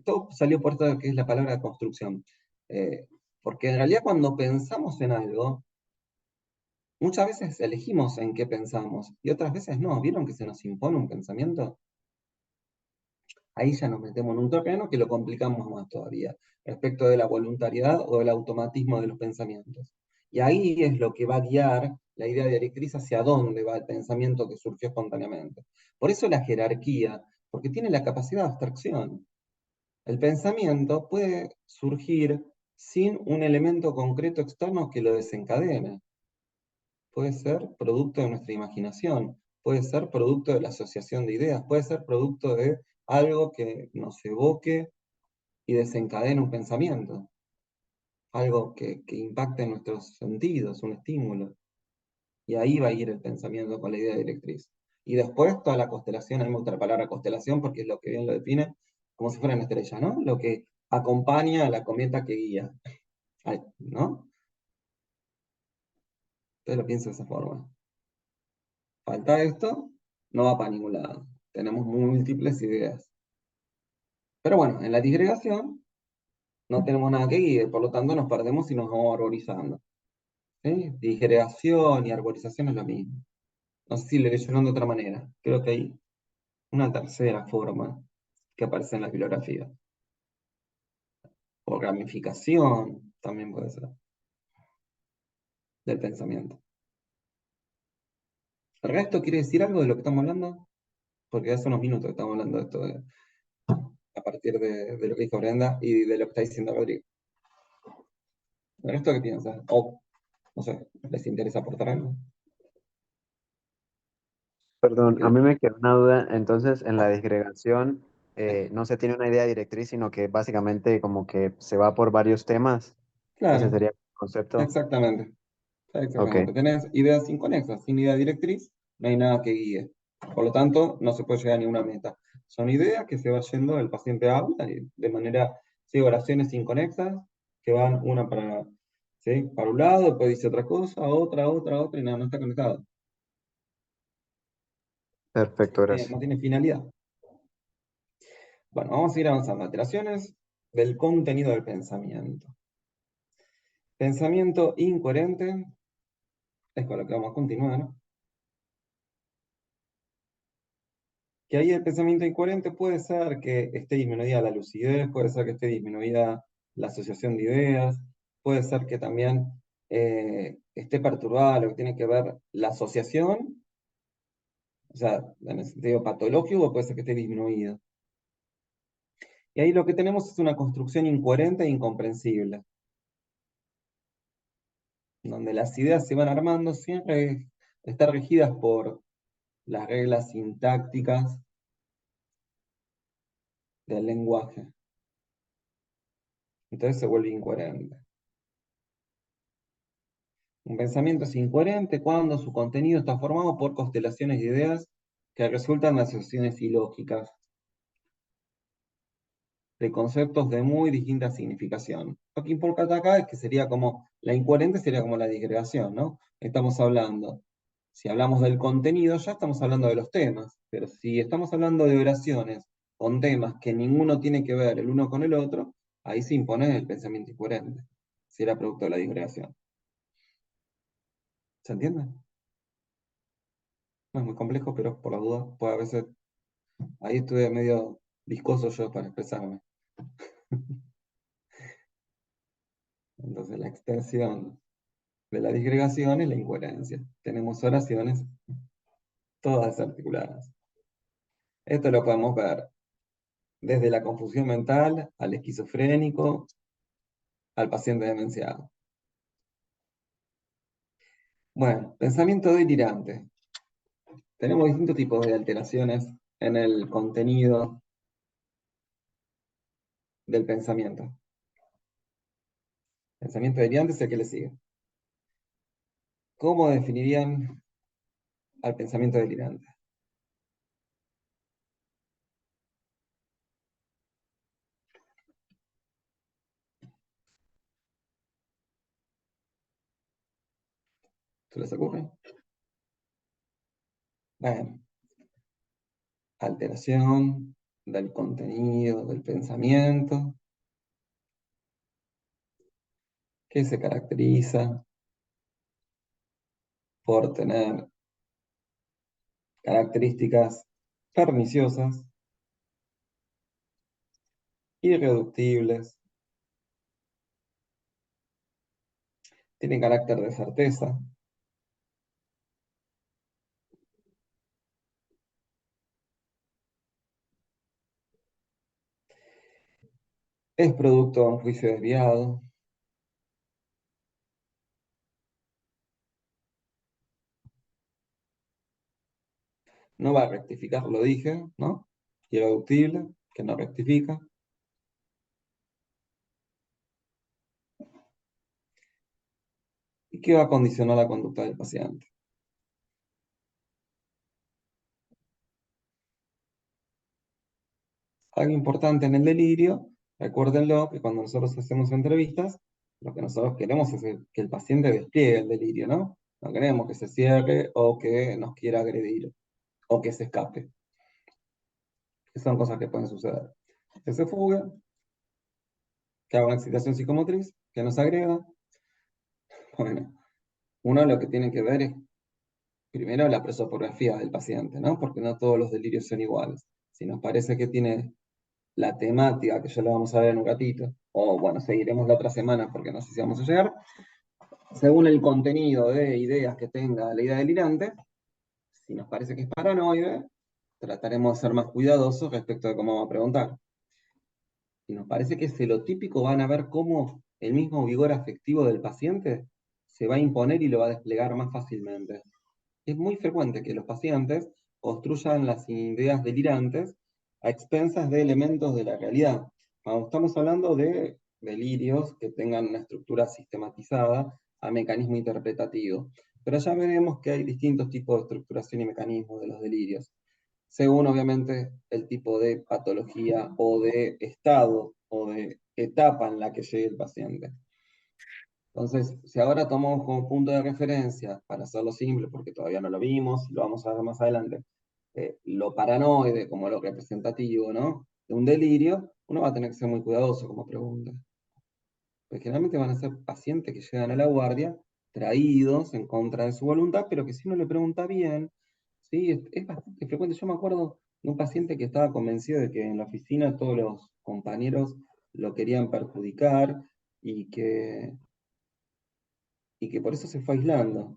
Todo salió por esto que es la palabra de construcción. Porque en realidad cuando pensamos en algo, muchas veces elegimos en qué pensamos y otras veces no. ¿Vieron que se nos impone un pensamiento? Ahí ya nos metemos en un terreno que lo complicamos más todavía, respecto de la voluntariedad o del automatismo de los pensamientos. Y ahí es lo que va a guiar la idea directriz hacia dónde va el pensamiento que surgió espontáneamente. Por eso la jerarquía, porque tiene la capacidad de abstracción. El pensamiento puede surgir sin un elemento concreto externo que lo desencadene. Puede ser producto de nuestra imaginación, puede ser producto de la asociación de ideas, puede ser producto de algo que nos evoque y desencadene un pensamiento, algo que impacte en nuestros sentidos, un estímulo. Y ahí va a ir el pensamiento con la idea directriz. Y después toda la constelación, a mí me gusta la palabra constelación porque es lo que bien lo define, como si fuera una estrella, ¿no? Lo que acompaña a la cometa que guía, ¿no? Entonces lo pienso de esa forma. Falta esto, no va para ningún lado. Tenemos múltiples ideas. Pero bueno, en la disgregación no tenemos nada que guíe, por lo tanto nos perdemos y nos vamos arborizando. ¿Sí? Disgregación y arborización es lo mismo. No sé si lo estoy llamando de otra manera. Creo que hay una tercera forma que aparece en la bibliografía. O ramificación también puede ser. Del pensamiento. ¿El resto quiere decir algo de lo que estamos hablando? Porque hace unos minutos que estamos hablando de esto a partir de lo que dijo Brenda y de lo que está diciendo Rodrigo. ¿El resto qué piensas? O, no sé, ¿les interesa aportar algo? Perdón, a mí me quedó una duda. Entonces, en la disgregación no se tiene una idea directriz, sino que básicamente como que se va por varios temas. Ese Claro, sería el concepto. exactamente. Ok, Exactamente. Tenés ideas inconexas, sin idea directriz, no hay nada que guíe. Por lo tanto, no se puede llegar a ninguna meta. Son ideas que se va yendo, el paciente habla y de manera, sí, oraciones inconexas, que van una ¿sí? Para un lado, después dice otra cosa, otra, y nada, no está conectado. perfecto, No gracias. tiene finalidad. Bueno, vamos a ir avanzando. Alteraciones del contenido del pensamiento. Pensamiento incoherente, es con lo que vamos a continuar. Que ahí el pensamiento incoherente puede ser que esté disminuida la lucidez, puede ser que esté disminuida la asociación de ideas, puede ser que también esté perturbada lo que tiene que ver la asociación, o sea, en el sentido patológico, puede ser que esté disminuida. Y ahí lo que tenemos es una construcción incoherente e incomprensible, donde las ideas se van armando siempre están regidas por las reglas sintácticas del lenguaje. Entonces se vuelve incoherente. Un pensamiento es incoherente cuando su contenido está formado por constelaciones de ideas que resultan de asociaciones ilógicas de conceptos de muy distinta significación. Lo que importa acá es que sería como, la incoherente sería como la disgregación, ¿no? Estamos hablando, si hablamos del contenido, ya estamos hablando de los temas, pero si estamos hablando de oraciones con temas que ninguno tiene que ver el uno con el otro, ahí se impone el pensamiento incoherente, si era producto de la disgregación. ¿Se entiende? No es muy complejo, pero por la duda, pues a veces, ahí estuve medio viscoso yo para expresarme. Entonces la extensión de la disgregación es la incoherencia. Tenemos oraciones todas desarticuladas. Esto lo podemos ver desde la confusión mental, al esquizofrénico, al paciente demenciado. Bueno, pensamiento delirante. Tenemos distintos tipos de alteraciones en el contenido del pensamiento. Pensamiento delirante es el que le sigue. ¿Cómo definirían al pensamiento delirante? ¿Se les ocurre? Bueno, alteración del contenido del pensamiento que se caracteriza por tener características perniciosas, irreductibles, tienen carácter de certeza, es producto de un juicio desviado, no va a rectificar, lo dije, ¿no? Irreductible, que no rectifica. ¿Y qué va a condicionar la conducta del paciente? Algo importante en el delirio, recuérdenlo que cuando nosotros hacemos entrevistas, lo que nosotros queremos es que el paciente despliegue el delirio, ¿no? No queremos que se cierre o que nos quiera agredir o que se escape. Que son cosas que pueden suceder. Que se fugue, que haga una excitación psicomotriz, que nos agrega. Bueno, uno lo que tiene que ver es primero la prosopografía del paciente, ¿no? Porque no todos los delirios son iguales. Si nos parece que tiene la temática, que ya lo vamos a ver en un ratito, o bueno, seguiremos la otra semana porque no sé si vamos a llegar, según el contenido de ideas que tenga la idea delirante, si nos parece que es paranoide, trataremos de ser más cuidadosos respecto de cómo vamos a preguntar. Si nos parece que es celotípico, van a ver cómo el mismo vigor afectivo del paciente se va a imponer y lo va a desplegar más fácilmente. Es muy frecuente que los pacientes construyan las ideas delirantes a expensas de elementos de la realidad. Cuando estamos hablando de delirios que tengan una estructura sistematizada a mecanismo interpretativo. Pero ya veremos que hay distintos tipos de estructuración y mecanismos de los delirios, según obviamente el tipo de patología o de estado o de etapa en la que llegue el paciente. Entonces, si ahora tomamos como punto de referencia, para hacerlo simple, porque todavía no lo vimos, y lo vamos a ver más adelante, lo paranoide como lo representativo, ¿no? De un delirio, uno va a tener que ser muy cuidadoso como pregunta. Porque generalmente van a ser pacientes que llegan a la guardia traídos en contra de su voluntad, pero que si uno le pregunta bien, ¿sí? Es bastante frecuente. Yo me acuerdo de un paciente que estaba convencido de que en la oficina todos los compañeros lo querían perjudicar y que por eso se fue aislando.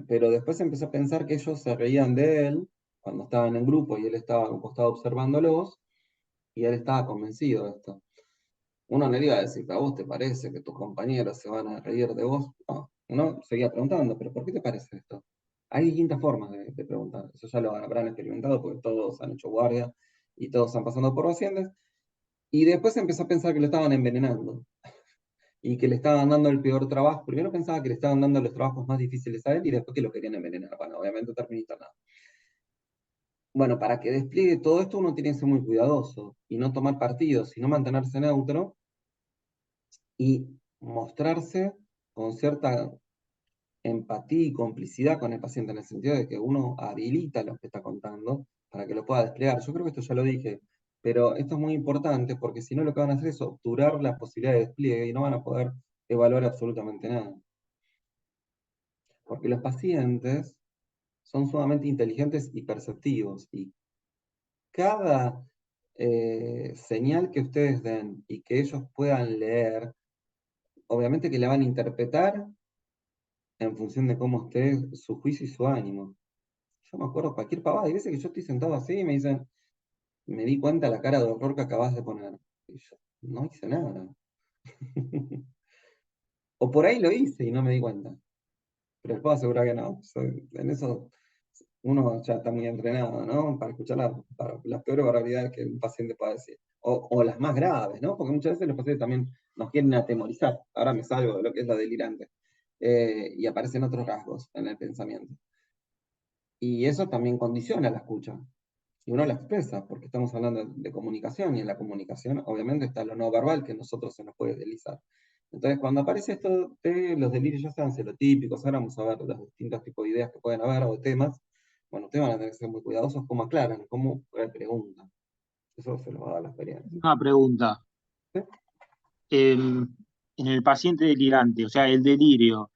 Pero después empezó a pensar que ellos se reían de él cuando estaban en grupo y él estaba al costado observándolos, y él estaba convencido de esto. Uno no le iba a decir, ¿a vos te parece que tus compañeros se van a reír de vos? No, uno seguía preguntando, ¿pero por qué te parece esto? Hay distintas formas de preguntar. Eso ya lo habrán experimentado porque todos han hecho guardia y todos están pasando por pacientes. Y después empezó a pensar que lo estaban envenenando y que le estaban dando el peor trabajo. Primero pensaba que le estaban dando los trabajos más difíciles a él y después que lo querían envenenar. Bueno, obviamente terminó internado. bueno, para que despliegue todo esto uno tiene que ser muy cuidadoso y no tomar partido, sino mantenerse neutro y mostrarse con cierta empatía y complicidad con el paciente, en el sentido de que uno habilita lo que está contando para que lo pueda desplegar. Yo creo que esto ya lo dije, pero esto es muy importante porque si no lo que van a hacer es obturar la posibilidad de despliegue y no van a poder evaluar absolutamente nada. Porque los pacientes son sumamente inteligentes y perceptivos, y cada señal que ustedes den y que ellos puedan leer, obviamente que la van a interpretar en función de cómo esté su juicio y su ánimo. Yo me acuerdo cualquier pavada, hay veces que yo estoy sentado así y me dicen, me di cuenta la cara de horror que acabas de poner. Y yo no hice nada. O por ahí lo hice y no me di cuenta. Pero les puedo asegurar que no. En eso uno ya está muy entrenado, ¿no? Para escuchar las peores barbaridades que un paciente pueda decir. O las más graves, ¿no? Porque muchas veces los pacientes también nos quieren atemorizar. Ahora me salgo de lo que es la delirante. Y aparecen otros rasgos en el pensamiento. Y eso también condiciona la escucha. Y uno la expresa, porque estamos hablando de comunicación, y en la comunicación obviamente está lo no verbal que a nosotros se nos puede deslizar. Entonces, cuando aparece esto de los delirios, ya sean celotípicos, ahora vamos a ver los distintos tipos de ideas que pueden haber o de temas, bueno, ustedes van a tener que ser muy cuidadosos cómo aclaran, cómo preguntan. Eso se lo va a dar la experiencia. Una pregunta. ¿Sí? En el paciente delirante, o sea, el delirio,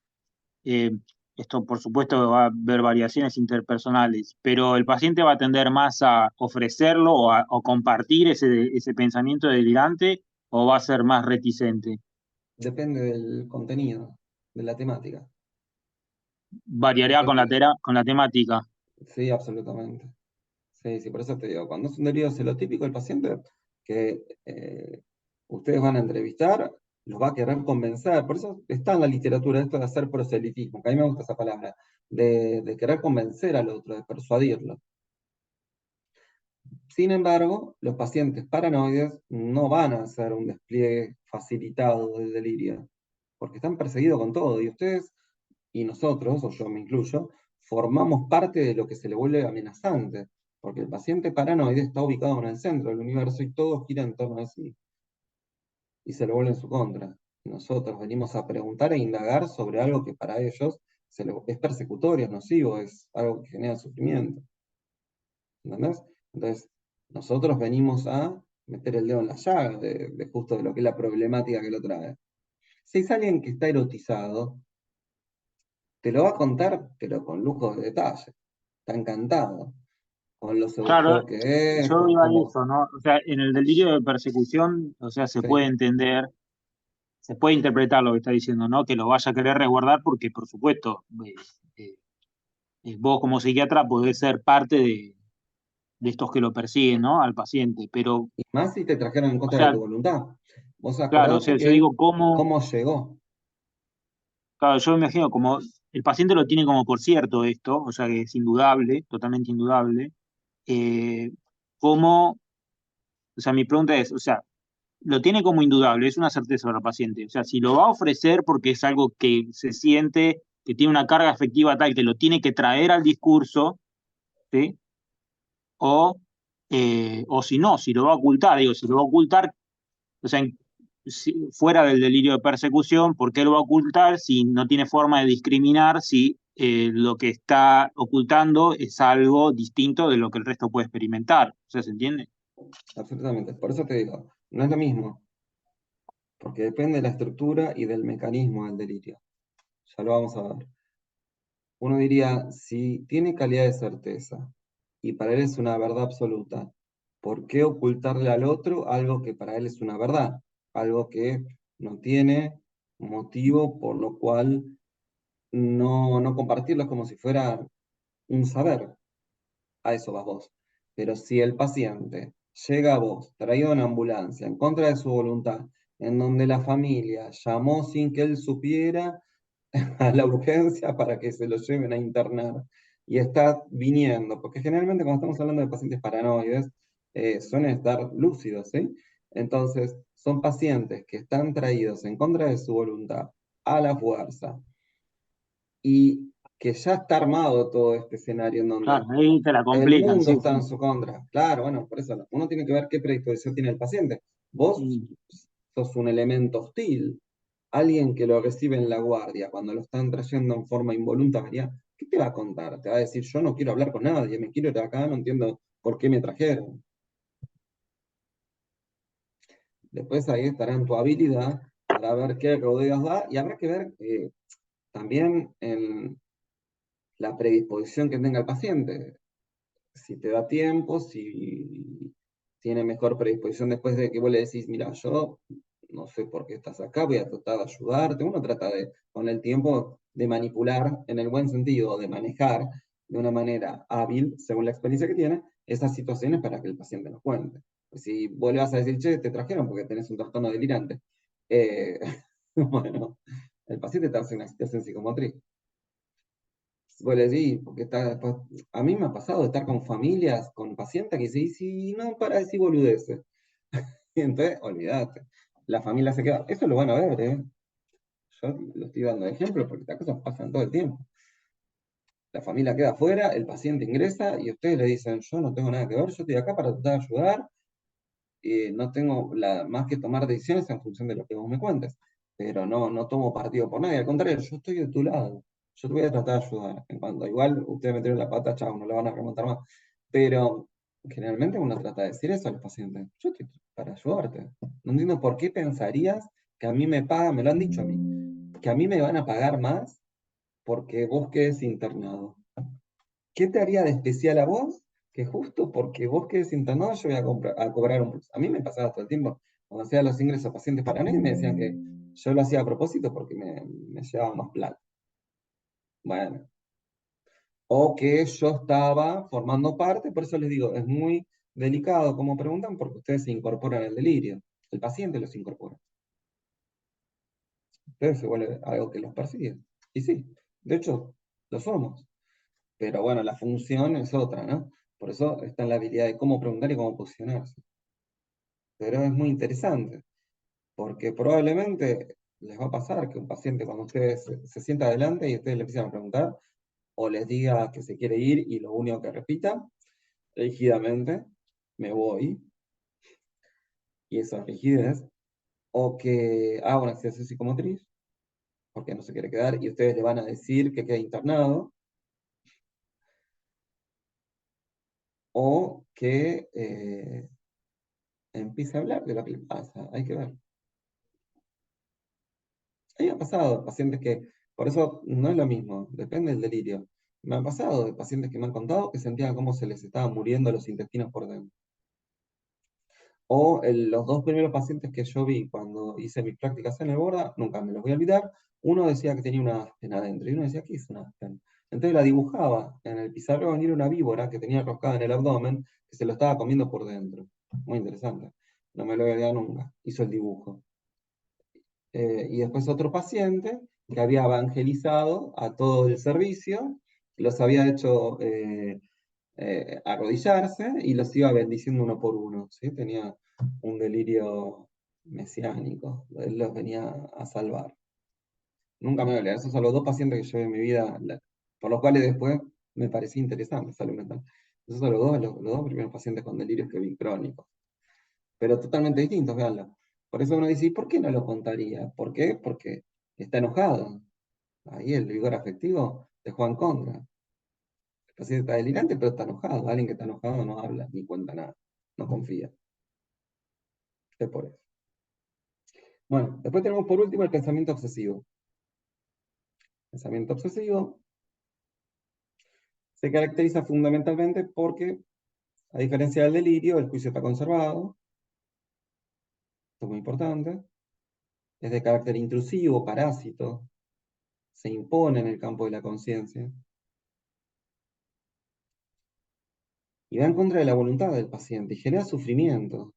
esto por supuesto va a haber variaciones interpersonales, pero el paciente va a tender más a ofrecerlo o compartir ese pensamiento delirante, o va a ser más reticente. Depende del contenido, de la temática. Variará con la temática. Sí, absolutamente. Sí, por eso te digo, cuando es un delirio celotípico, el paciente que ustedes van a entrevistar, los va a querer convencer. Por eso está en la literatura esto de hacer proselitismo, que a mí me gusta esa palabra, de querer convencer al otro, de persuadirlo. Sin embargo, los pacientes paranoides no van a hacer un despliegue facilitado del delirio, porque están perseguidos con todo, y ustedes y nosotros, o yo me incluyo, formamos parte de lo que se le vuelve amenazante, porque el paciente paranoide está ubicado en el centro del universo y todo gira en torno a sí, y se le vuelve en su contra. Y nosotros venimos a preguntar e indagar sobre algo que para ellos es persecutorio, es nocivo, es algo que genera sufrimiento. ¿Entendés? Entonces, nosotros venimos a meter el dedo en la llaga de justo de lo que es la problemática que lo trae. Si es alguien que está erotizado, te lo va a contar, pero con lujo de detalle. Está encantado. Con lo seductor que es. Yo iba a eso, ¿no? O sea, en el delirio de persecución, o sea, se puede entender, se puede interpretar lo que está diciendo, ¿no? Que lo vaya a querer resguardar porque, por supuesto, vos como psiquiatra podés ser parte de estos que lo persiguen, ¿no? Al paciente, pero... Y más si te trajeron en contra de tu voluntad. Vos claro, o sea, yo digo cómo llegó. Claro, yo me imagino como el paciente lo tiene como por cierto esto, o sea que es indudable, totalmente indudable. O sea, mi pregunta es, o sea, lo tiene como indudable, es una certeza para el paciente. O sea, si lo va a ofrecer porque es algo que se siente, que tiene una carga afectiva tal que lo tiene que traer al discurso, ¿sí? O si no, si lo va a ocultar, digo, si lo va a ocultar, o sea, fuera del delirio de persecución, ¿por qué lo va a ocultar si no tiene forma de discriminar si lo que está ocultando es algo distinto de lo que el resto puede experimentar? O sea, ¿se entiende? Absolutamente. Por eso te digo, no es lo mismo. Porque depende de la estructura y del mecanismo del delirio. Ya lo vamos a ver. Uno diría, si tiene calidad de certeza y para él es una verdad absoluta, ¿por qué ocultarle al otro algo que para él es una verdad? Algo que no tiene motivo por lo cual no compartirlo como si fuera un saber. A eso vas vos. Pero si el paciente llega a vos, traído en ambulancia, en contra de su voluntad, en donde la familia llamó sin que él supiera a la urgencia para que se lo lleven a internar, y está viniendo, porque generalmente cuando estamos hablando de pacientes paranoides, suelen estar lúcidos, ¿sí? Entonces, son pacientes que están traídos en contra de su voluntad, a la fuerza, y que ya está armado todo este escenario en donde Claro, ahí te la el complican, mundo sí, está en sí. su contra. Claro, bueno, por eso uno tiene que ver qué predisposición tiene el paciente. Vos sos un elemento hostil. Alguien que lo recibe en la guardia, cuando lo están trayendo en forma involuntaria, ¿qué te va a contar? Te va a decir, yo no quiero hablar con nadie, me quiero ir de acá, no entiendo por qué me trajeron. Después ahí estará en tu habilidad para ver qué rodeos da, y habrá que ver también en la predisposición que tenga el paciente. Si te da tiempo, si tiene mejor predisposición después de que vos le decís, mira, yo no sé por qué estás acá, voy a tratar de ayudarte. Uno trata de, con el tiempo, de manipular en el buen sentido, de manejar de una manera hábil, según la experiencia que tiene, esas situaciones para que el paciente nos cuente. Pues si vos le vas a decir, che, te trajeron porque tenés un trastorno delirante, bueno, el paciente está en una situación psicomotriz. Vos le decís, porque a mí me ha pasado de estar con familias, con pacientes que dicen, si no para de decir boludeces. Y entonces, olvídate, la familia se queda, eso lo van a ver, ¿eh? Yo lo estoy dando de ejemplo porque estas cosas pasan todo el tiempo. La familia queda afuera, el paciente ingresa y ustedes le dicen, yo no tengo nada que ver, yo estoy acá para tratar de ayudar, no tengo más que tomar decisiones en función de lo que vos me cuentes, pero no tomo partido por nadie, al contrario, yo estoy de tu lado, yo te voy a tratar de ayudar. En cuanto igual ustedes metieron la pata, chao, no la van a remontar más, pero generalmente uno trata de decir eso a los pacientes, yo estoy para ayudarte. No entiendo por qué pensarías que a mí me pagan, me lo han dicho a mí, que a mí me van a pagar más porque vos quedes internado. ¿Qué te haría de especial a vos? Que justo porque vos quedes internado yo voy a cobrar un plus. A mí me pasaba todo el tiempo, cuando hacía los ingresos a pacientes para mí, me decían que yo lo hacía a propósito porque me llevaba más plata. Bueno. O que yo estaba formando parte, por eso les digo, es muy delicado como preguntan, porque ustedes se incorporan al delirio. El paciente los incorpora. Entonces se vuelve algo que los persigue. Y sí, de hecho, lo somos. Pero bueno, la función es otra, ¿no? Por eso está en la habilidad de cómo preguntar y cómo posicionarse. Pero es muy interesante, porque probablemente les va a pasar que un paciente cuando ustedes se sienta adelante y ustedes le empiezan a preguntar, o les diga que se quiere ir y lo único que repita, rígidamente, me voy, y eso es rigidez, o que haga una actividad psicomotriz, porque no se quiere quedar, y ustedes le van a decir que quede internado, o que empiece a hablar de lo que le pasa, hay que ver. A mí me ha pasado pacientes que, por eso no es lo mismo, depende del delirio. Me ha pasado de pacientes que me han contado que sentían como se les estaban muriendo los intestinos por dentro. O los dos primeros pacientes que yo vi cuando hice mis prácticas en el Borda, nunca me los voy a olvidar, uno decía que tenía una aspen adentro y uno decía, ¿qué es una aspen? Entonces la dibujaba en el pizarrón y era una víbora que tenía enroscada en el abdomen que se lo estaba comiendo por dentro. Muy interesante. No me lo voy a olvidar nunca. Hizo el dibujo. Y después otro paciente que había evangelizado a todo el servicio, los había hecho arrodillarse y los iba bendiciendo uno por uno, ¿sí? Tenía un delirio mesiánico, él los venía a salvar. Nunca me voy a olvidar, esos son los dos pacientes que yo en mi vida, por los cuales después me parecía interesante salud mental. Esos son los dos primeros pacientes con delirios que vi crónicos. Pero totalmente distintos, veanlo. Por eso uno dice, ¿por qué no lo contaría? ¿Por qué? Porque está enojado. Ahí el vigor afectivo te juega en contra. El paciente está delirante, pero está enojado. Alguien que está enojado no habla, ni cuenta nada. No confía. Es por eso. Bueno, después tenemos por último el pensamiento obsesivo. El pensamiento obsesivo se caracteriza fundamentalmente porque, a diferencia del delirio, el juicio está conservado. Esto es muy importante. Es de carácter intrusivo, parásito. Se impone en el campo de la conciencia. Y va en contra de la voluntad del paciente y genera sufrimiento.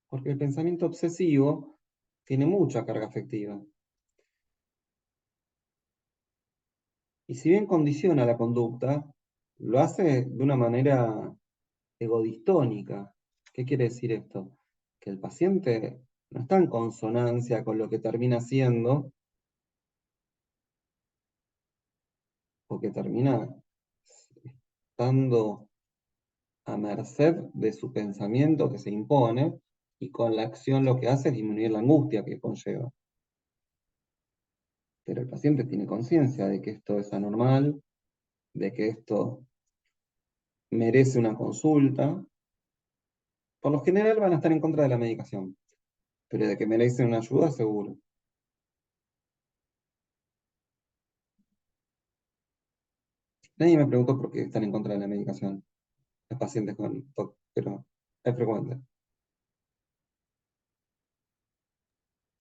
Porque el pensamiento obsesivo tiene mucha carga afectiva. Y si bien condiciona la conducta, lo hace de una manera egodistónica. ¿Qué quiere decir esto? Que el paciente no está en consonancia con lo que termina haciendo, porque termina estando a merced de su pensamiento que se impone, y con la acción lo que hace es disminuir la angustia que conlleva. Pero el paciente tiene conciencia de que esto es anormal, de que esto merece una consulta. Por lo general van a estar en contra de la medicación, pero de que merecen una ayuda, seguro. Nadie me preguntó por qué están en contra de la medicación los pacientes con TOC, pero es frecuente.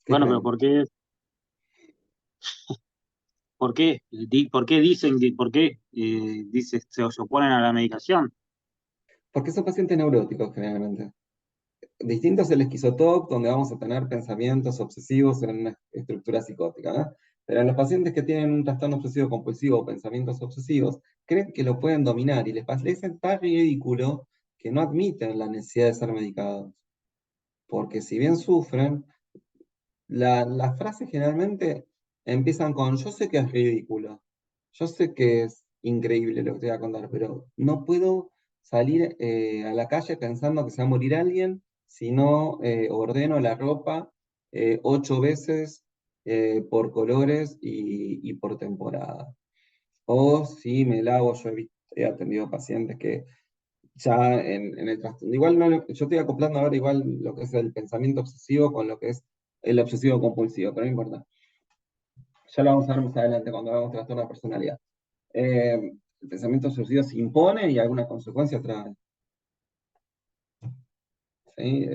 Bueno, pero ¿por qué dicen que, se oponen a la medicación? Porque son pacientes neuróticos generalmente. Distinto es el esquizoTOC, donde vamos a tener pensamientos obsesivos en una estructura psicótica, ¿no? Pero en los pacientes que tienen un trastorno obsesivo compulsivo o pensamientos obsesivos, creen que lo pueden dominar y les parece tan ridículo que no admiten la necesidad de ser medicados. Porque si bien sufren, las frases generalmente empiezan con: yo sé que es ridículo, yo sé que es increíble lo que te voy a contar, pero no puedo salir a la calle pensando que se va a morir alguien si no ordeno la ropa 8 veces por colores y por temporada. O si me lavo, he atendido pacientes que ya en el trastorno, igual no, yo estoy acoplando ahora igual lo que es el pensamiento obsesivo con lo que es el obsesivo compulsivo, pero no importa. Ya lo vamos a ver más adelante cuando hagamos trastorno de personalidad. El pensamiento obsesivo se impone y alguna consecuencia trae. ¿Sí?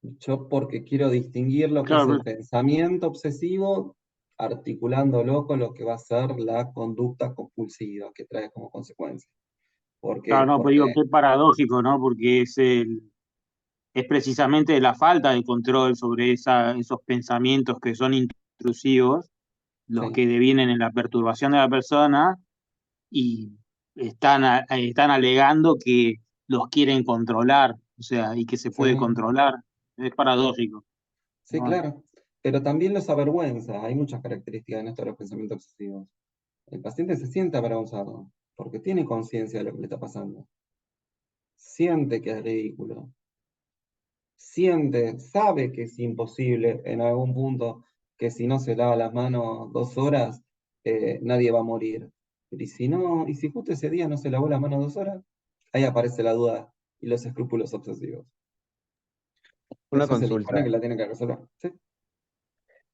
Yo porque quiero distinguir lo que es el pensamiento obsesivo, articulándolo con lo que va a ser la conducta compulsiva que trae como consecuencia. Claro, no, pero digo, qué paradójico, ¿no? Porque es precisamente la falta de control sobre esos pensamientos que son intrusivos los que devienen en la perturbación de la persona, y están alegando que los quieren controlar, o sea, y que se puede controlar. Es paradójico. Sí, claro. Pero también los avergüenza. Hay muchas características en esto de los pensamientos obsesivos. El paciente se siente avergonzado porque tiene conciencia de lo que le está pasando. Siente que es ridículo. Sabe que es imposible en algún punto, que si no se lava las manos 2 horas, nadie va a morir. Pero y si justo ese día no se lavó las manos 2 horas, ahí aparece la duda y los escrúpulos obsesivos. Una Eso se le consulta. impone que la tiene que resolver. ¿Sí?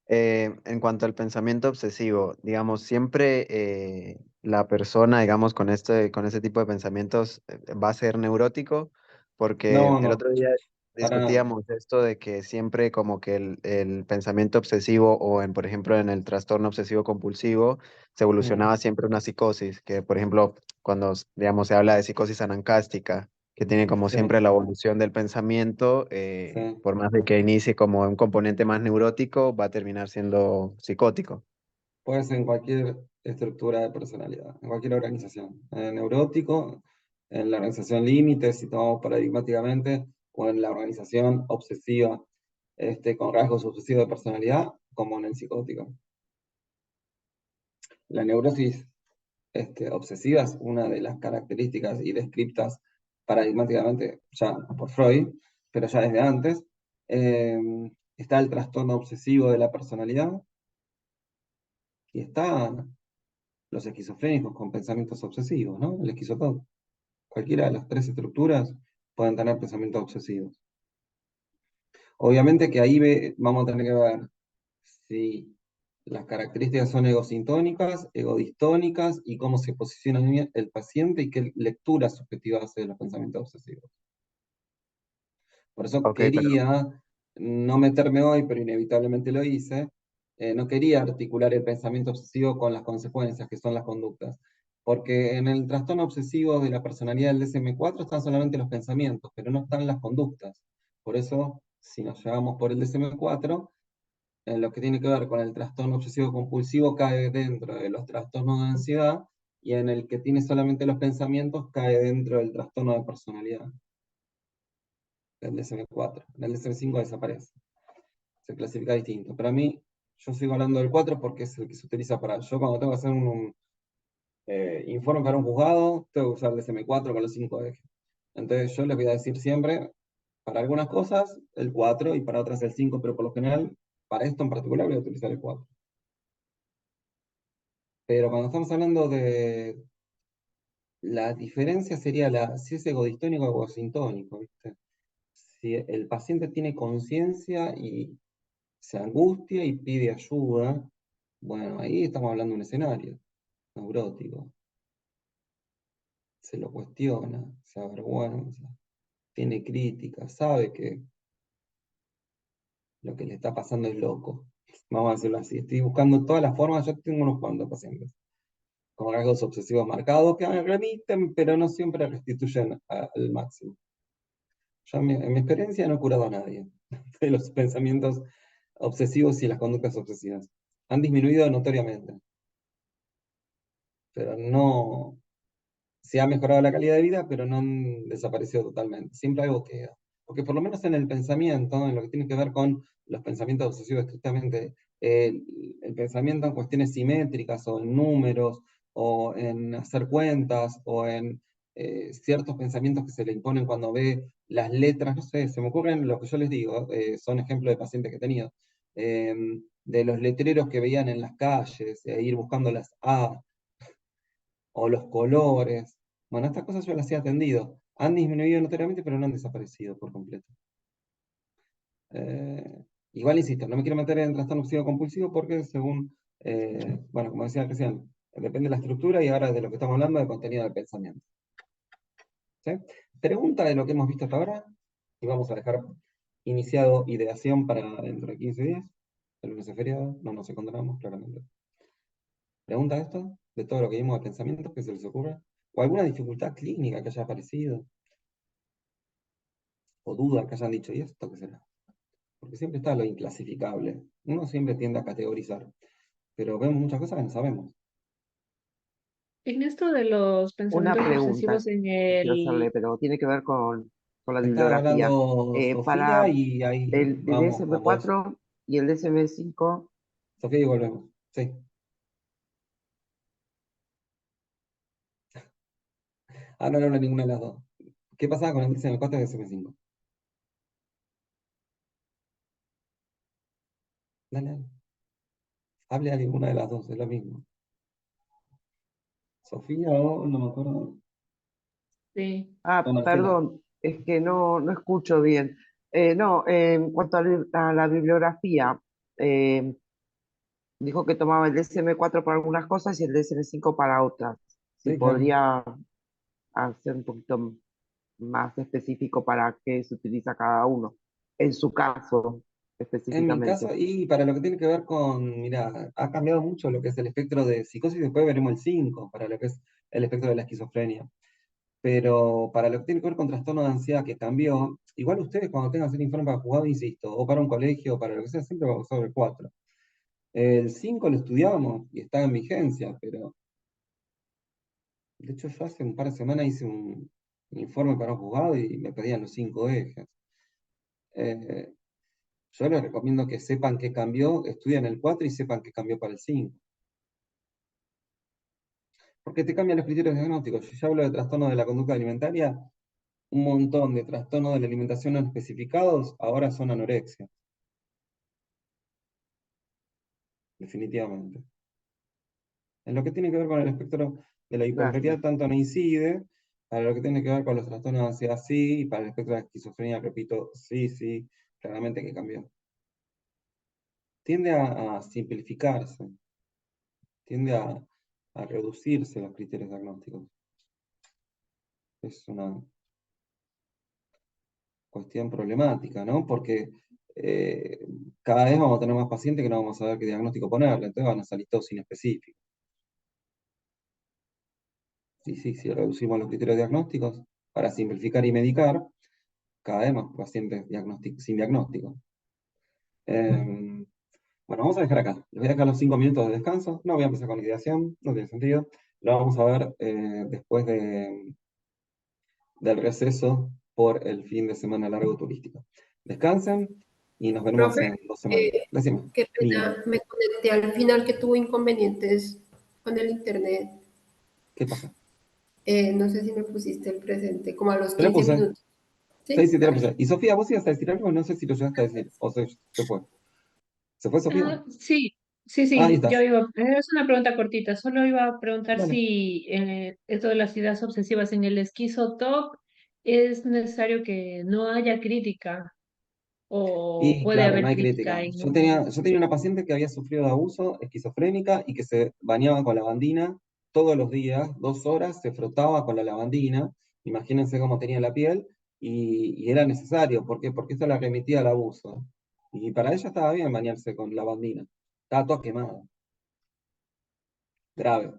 En cuanto al pensamiento obsesivo, digamos, siempre la persona, digamos, con ese tipo de pensamientos va a ser neurótico, porque el otro día discutíamos esto de que siempre como que el pensamiento obsesivo o por ejemplo, en el trastorno obsesivo compulsivo, se evolucionaba siempre una psicosis, que por ejemplo, cuando, digamos, se habla de psicosis anancástica, que tiene como siempre la evolución del pensamiento, por más de que inicie como un componente más neurótico, va a terminar siendo psicótico. Puede ser en cualquier estructura de personalidad, en cualquier organización. Neurótico, en la organización límite, si tomamos paradigmáticamente, o en la organización obsesiva, con rasgos obsesivos de personalidad, como en el psicótico. La neurosis obsesiva es una de las características y descriptas paradigmáticamente ya por Freud, pero ya desde antes. Está el trastorno obsesivo de la personalidad y están los esquizofrénicos con pensamientos obsesivos, ¿no? El esquizoTOC. Cualquiera de las 3 estructuras pueden tener pensamientos obsesivos. Obviamente que ahí vamos a tener que ver si las características son egosintónicas, egodistónicas, y cómo se posiciona el paciente y qué lectura subjetiva hace de los pensamientos obsesivos. Por eso quería no meterme hoy, pero inevitablemente lo hice. No quería articular el pensamiento obsesivo con las consecuencias, que son las conductas. Porque en el trastorno obsesivo de la personalidad del DSM-4 están solamente los pensamientos, pero no están las conductas. Por eso, si nos llevamos por el DSM-4, en lo que tiene que ver con el trastorno obsesivo compulsivo cae dentro de los trastornos de ansiedad, y en el que tiene solamente los pensamientos cae dentro del trastorno de personalidad, del DSM-4. En el DSM-5 desaparece. se clasifica distinto. Para mí, yo sigo hablando del 4 porque es el que se utiliza para... Yo cuando tengo que hacer un informe para un juzgado, tengo que usar el DSM-4 con los 5 ejes. Entonces yo les voy a decir siempre, para algunas cosas, el 4 y para otras el 5, pero por lo general, para esto en particular voy a utilizar el 4. Pero cuando estamos hablando de... La diferencia sería si es egodistónico o egosintónico, ¿viste? Si el paciente tiene conciencia y se angustia y pide ayuda, bueno, ahí estamos hablando de un escenario neurótico. Se lo cuestiona, se avergüenza, tiene crítica, sabe que lo que le está pasando es loco. Vamos a decirlo así. Estoy buscando todas las formas, yo tengo unos cuantos pacientes con rasgos obsesivos marcados que remiten, pero no siempre restituyen al máximo. Yo en mi experiencia no he curado a nadie de los pensamientos obsesivos y las conductas obsesivas. Han disminuido notoriamente, pero no se ha mejorado la calidad de vida, pero no han desaparecido totalmente. Siempre algo queda. Porque por lo menos en el pensamiento, en lo que tiene que ver con los pensamientos obsesivos estrictamente, el pensamiento en cuestiones simétricas o en números, o en hacer cuentas, o en ciertos pensamientos que se le imponen cuando ve las letras, no sé, se me ocurren lo que yo les digo, son ejemplos de pacientes que he tenido, de los letreros que veían en las calles, ir buscando las A, o los colores. Bueno, estas cosas yo las he atendido. Han disminuido notoriamente, pero no han desaparecido por completo. Igual insisto, no me quiero meter en trastorno obsesivo compulsivo porque según, bueno, como decía recién, depende de la estructura y ahora de lo que estamos hablando, de contenido del pensamiento. ¿Sí? Pregunta de lo que hemos visto hasta ahora, y vamos a dejar iniciado ideación para dentro de 15 días. El lunes es feriado, no nos encontramos, claramente. ¿Pregunta esto? De todo lo que vimos de pensamientos, que se les ocurra. ¿O alguna dificultad clínica que haya aparecido? ¿O duda que hayan dicho, ¿y esto qué será? Porque siempre está lo inclasificable. Uno siempre tiende a categorizar, pero vemos muchas cosas que no sabemos. En esto de los Una pensamientos pregunta obsesivos en que quiero el... hacerle, pero tiene que ver con la Está bibliografía. hablando Sofía Para y ahí el vamos con vos. DSM-4 y el DSM-5, Sofía y volvemos. Sí. Ah, no hablo ninguna de las dos. ¿Qué pasaba con el DSM-4 y el DSM-5? Dale, dale. Hable a ninguna de las dos, es lo mismo. Sofía o no me acuerdo. Sí. O Marcela. perdón, es que no escucho bien. No, en cuanto a la bibliografía, dijo que tomaba el DSM-4 para algunas cosas y el DSM-5 para otras. Si Sí, claro. podría hacer un poquito más específico para qué se utiliza cada uno, en su caso En mi específicamente. caso, y para lo que tiene que ver con, mira, ha cambiado mucho lo que es el espectro de psicosis, después veremos el 5, para lo que es el espectro de la esquizofrenia. Pero para lo que tiene que ver con trastorno de ansiedad, que cambió, igual ustedes cuando tengan que hacer informe para juzgado, insisto, o para un colegio, o para lo que sea, siempre vamos a usar el 4. El 5 lo estudiamos y está en vigencia, pero de hecho yo hace un par de semanas hice un informe para un juzgado y me pedían los 5 ejes. Yo les recomiendo que sepan qué cambió, estudien el 4 y sepan qué cambió para el 5. Porque te cambian los criterios diagnósticos. Si yo hablo de trastorno de la conducta alimentaria, un montón de trastornos de la alimentación no especificados ahora son anorexia. Definitivamente. En lo que tiene que ver con el espectro de la bipolaridad, tanto no incide. Para lo que tiene que ver con los trastornos de ansiedad, sí. Y para el espectro de la esquizofrenia, repito, sí, claramente que cambió. Tiende a simplificarse. Tiende a reducirse los criterios diagnósticos. Es una cuestión problemática, ¿no? Porque cada vez vamos a tener más pacientes que no vamos a saber qué diagnóstico ponerle, entonces van a salir todos inespecíficos. Si reducimos los criterios diagnósticos para simplificar y medicar, cada vez más pacientes sin diagnóstico. Bueno, vamos a dejar acá. Les voy a dejar los 5 minutos de descanso. No voy a empezar con ideación, no tiene sentido. Lo vamos a ver después del receso por el fin de semana largo turístico. Descansen y nos veremos Profe, en 2 semanas. Decime. qué Niña, pena, me conecté al final que tuvo inconvenientes con el internet. ¿qué pasa? No sé si me pusiste el presente, como a los Te lo 15 puse. minutos. Sí, ¿Sí? sí, te lo Ah, puse. Y Sofía, vos ibas a decir algo, no sé si lo llegaste a decir, o se fue. ¿Se fue Sofía? Sí, Ahí sí, estás. es una pregunta cortita, solo iba a preguntar Dale. si esto de las ideas obsesivas en el esquizo-TOC es necesario que no haya crítica o Y puede claro, no haber hay crítica crítica. en Yo tenía una paciente que había sufrido de abuso, esquizofrénica, y que se bañaba con lavandina todos los días, 2 horas, se frotaba con la lavandina, imagínense cómo tenía la piel, y era necesario. ¿Por qué? Porque esto la remitía al abuso. Y para ella estaba bien bañarse con lavandina. Estaba toda quemada. Grave.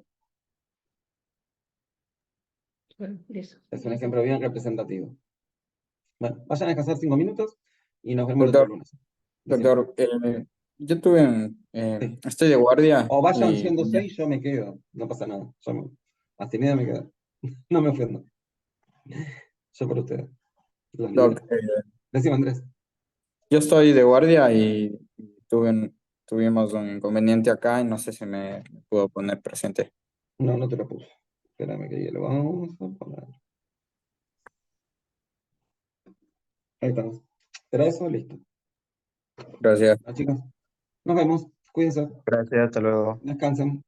Bueno, eso. Es un ejemplo bien representativo. Bueno, vayan a descansar 5 minutos y nos vemos el otro Doctor, lunes. Decime. doctor, yo tuve, Sí. estoy de guardia O vayan y yéndose y yo me quedo. No pasa nada. Hasta media me quedo. No me ofendo. Yo por ustedes. Los libero. doc, Decime, Andrés. yo estoy de guardia y tuvimos un inconveniente acá y no sé si me puedo poner presente. No, no te lo puse. Espérame que ya lo vamos a poner. Ahí estamos. ¿Era eso? Listo. Gracias. Chicos, nos vemos. Cuídense. Gracias, hasta luego. Descansen.